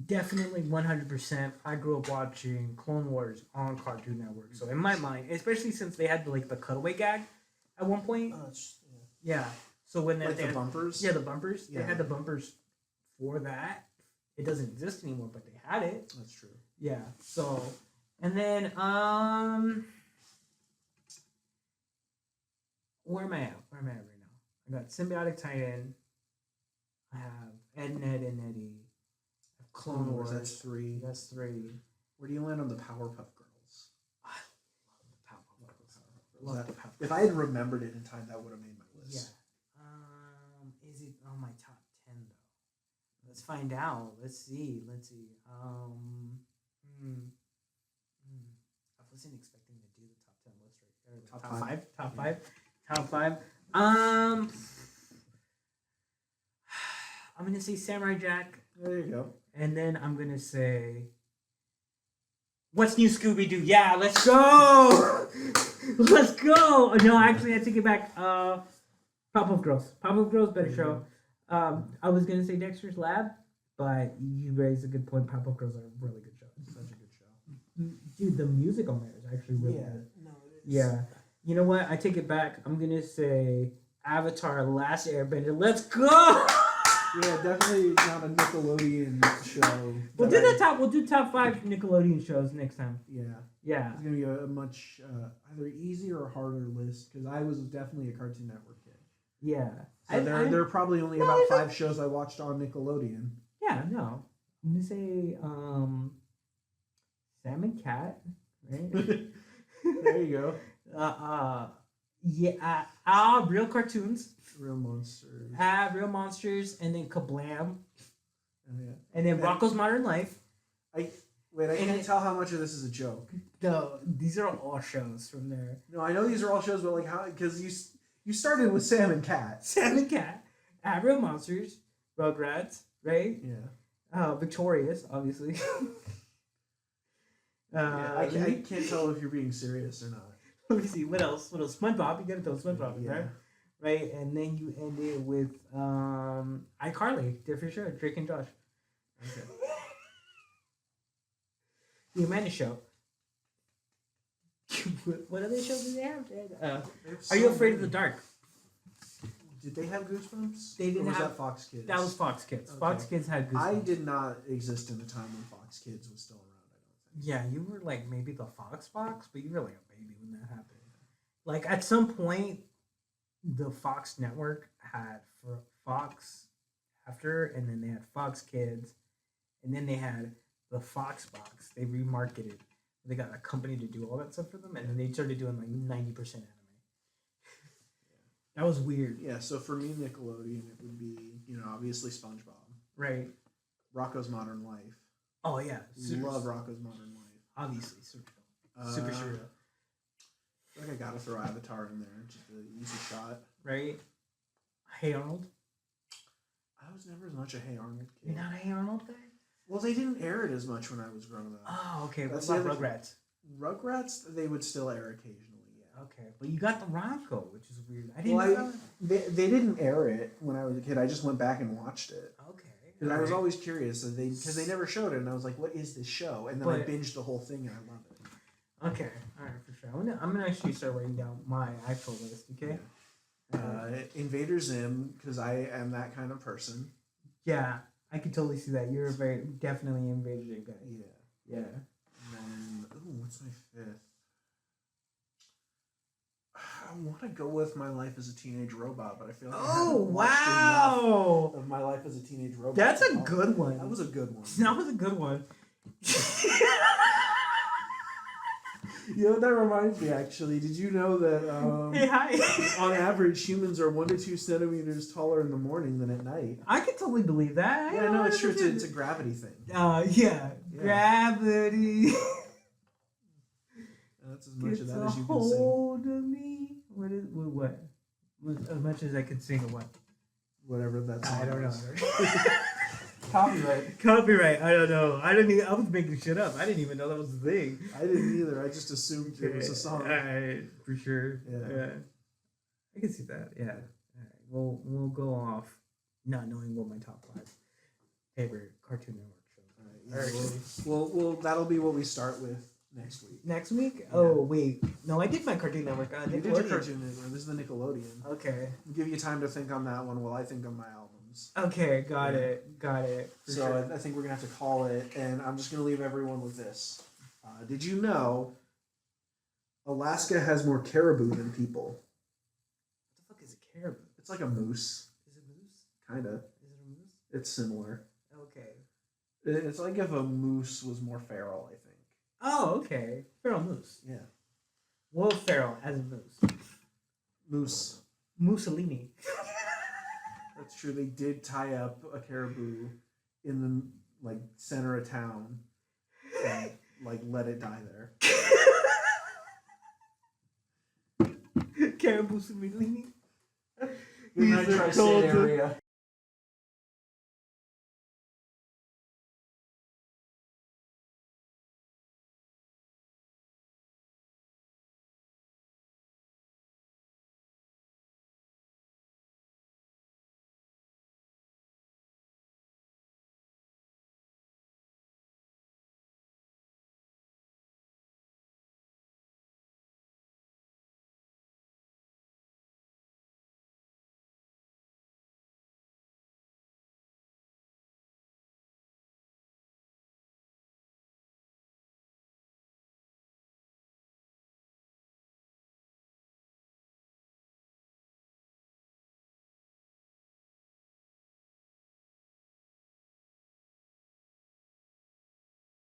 definitely 100%. I grew up watching Clone Wars on Cartoon Network, so in my mind, especially since they had like the cutaway gag at one point. Yeah. So when Like they the bumpers. yeah, the bumpers. They Yeah. had the bumpers for that. It doesn't exist anymore, but they had it. That's true. Yeah. So, and then where am I at? Where am I at right now? I got Symbiotic Titan. I have Ed and Ed and Eddie. I have Clone Wars. That's 3. That's 3. Where do you land on the Powerpuff Girls? I love the Powerpuff Girls. Love Love that- the Powerpuff If I had remembered it in time, that would have made my Yeah. list. Is it on my top 10 though? Let's find out. Let's see. I wasn't expecting to do the top 10 list right there. Top Top five. 5. Top 5. Top 5. I'm gonna say Samurai Jack, There you go. and then I'm gonna say What's New Scooby Doo? Yeah, let's go. Let's go. No, actually, I take it back. Pop-Up Girls. Pop-Up Girls, better show. I was gonna say Dexter's Lab, but you raised a good point. Pop-Up Girls are a really good show. Such a good show. Dude, the music on there is actually really good. No, it is. Yeah. You know what? I take it back. I'm gonna say Avatar: Last Airbender. Let's go. Yeah, definitely not a Nickelodeon show. We'll do top 5 Nickelodeon shows next time. Yeah. Yeah. It's gonna be a much either easier or harder list because I was definitely a Cartoon Network kid. Yeah. So there are probably only about 5 shows I watched on Nickelodeon. Yeah, no. I'm gonna say Sam and Cat, right? There you go. Real cartoons. Real monsters. Real monsters, and then Kablam, Oh, yeah. and then Rocko's Modern Life. I can't tell how much of this is a joke. No, these are all shows from there. No, I know these are all shows, but like how? Because you started with Sam and Cat. Sam and Cat, Real Monsters, Rugrats, right? Yeah. Victorious, obviously. I can't tell if you're being serious or not. Let me see, what else? SpongeBob, you gotta throw SpongeBob in Yeah. there. Right, and then you end it with iCarly, different show, Drake and Josh. Okay. The Amanda Show. What other shows do they have? Are You Afraid of the Dark? Did they have Goosebumps? They didn't or was have- that Fox Kids? That was Fox Kids. Okay. Fox Kids had Goosebumps. I did not exist in a time when Fox Kids was still around. I don't think. Yeah, you were like maybe the Fox, but you were like a baby when that happened. Like at some point, the Fox network had for Fox after, and then they had Fox Kids, and then they had the Fox Box. They remarketed. They got a company to do all that stuff for them, and then they started doing like 90% anime. That was weird. Yeah, so for me, Nickelodeon, it would be, obviously SpongeBob, Right. Rocko's Modern Life. Oh yeah. Love Rocko's Modern Life. Obviously, super surreal. I think I gotta throw Avatar in there, just an easy shot. Right. Hey Arnold. I was never as much a Hey Arnold kid. You're not a Hey Arnold guy. Well, they didn't air it as much when I was growing up. Oh, okay. What That's about the other- Rugrats? Rugrats, they would still air occasionally, yeah. Okay, but you got the Ronco, which is weird. I didn't Well, know. they didn't air it when I was a kid. I just went back and watched it. Okay. Because I was always curious, because they never showed it, and I was like, what is this show? And then I But- binged the whole thing, and I love it. Okay, all right, for sure. I'm gonna actually start writing down my actual list. Okay. Invader Zim, because I am that kind of person. Yeah, I can totally see that. You're a very definitely Invader guy. Yeah. Yeah. And then, what's my 5th? I want to go with My Life as a Teenage Robot, but I feel like I haven't watched enough of My Life as a Teenage Robot. That's a to good one. That was a good one. That was a good one. You know what that reminds me, actually? Did you know that Hey, hi. on average, humans are 1 to 2 centimeters taller in the morning than at night? I can totally believe that. Yeah, no, it's true. It's a gravity thing. Yeah. Gravity. That's as much Gets of that a as you can sing. hold of me. What? As much as I can sing or what? Whatever that song I don't know. is. Copyright. Copyright. I don't know. I was making shit up. I didn't even know that was the thing. I didn't either. I just assumed it was a song. Alright, for sure. Yeah. I can see that. Yeah. Alright. We'll go off not knowing what my top 5 favorite Cartoon Network shows. Alright, well, that'll be what we start with next week. Next week? Oh wait. No, I did my Cartoon Network. You did your Cartoon Network. This is the Nickelodeon. Okay. We'll give you time to think on that one while I think on my albums. Okay, got Yeah. it. Got it. For So sure. I think we're gonna have to call it, and I'm just gonna leave everyone with this. Did you know Alaska has more caribou than people? What the fuck is a caribou? It's like a moose, Is it moose? kinda. Is it a moose? It's similar. Okay. It's like if a moose was more feral, I think. Oh, okay. Feral moose. Yeah. Will Ferrell as a moose. Moose. Mussolini. That's true. They did tie up a caribou in the center of town and let it die there. Caribou Mussolini. Good night, tri-state area.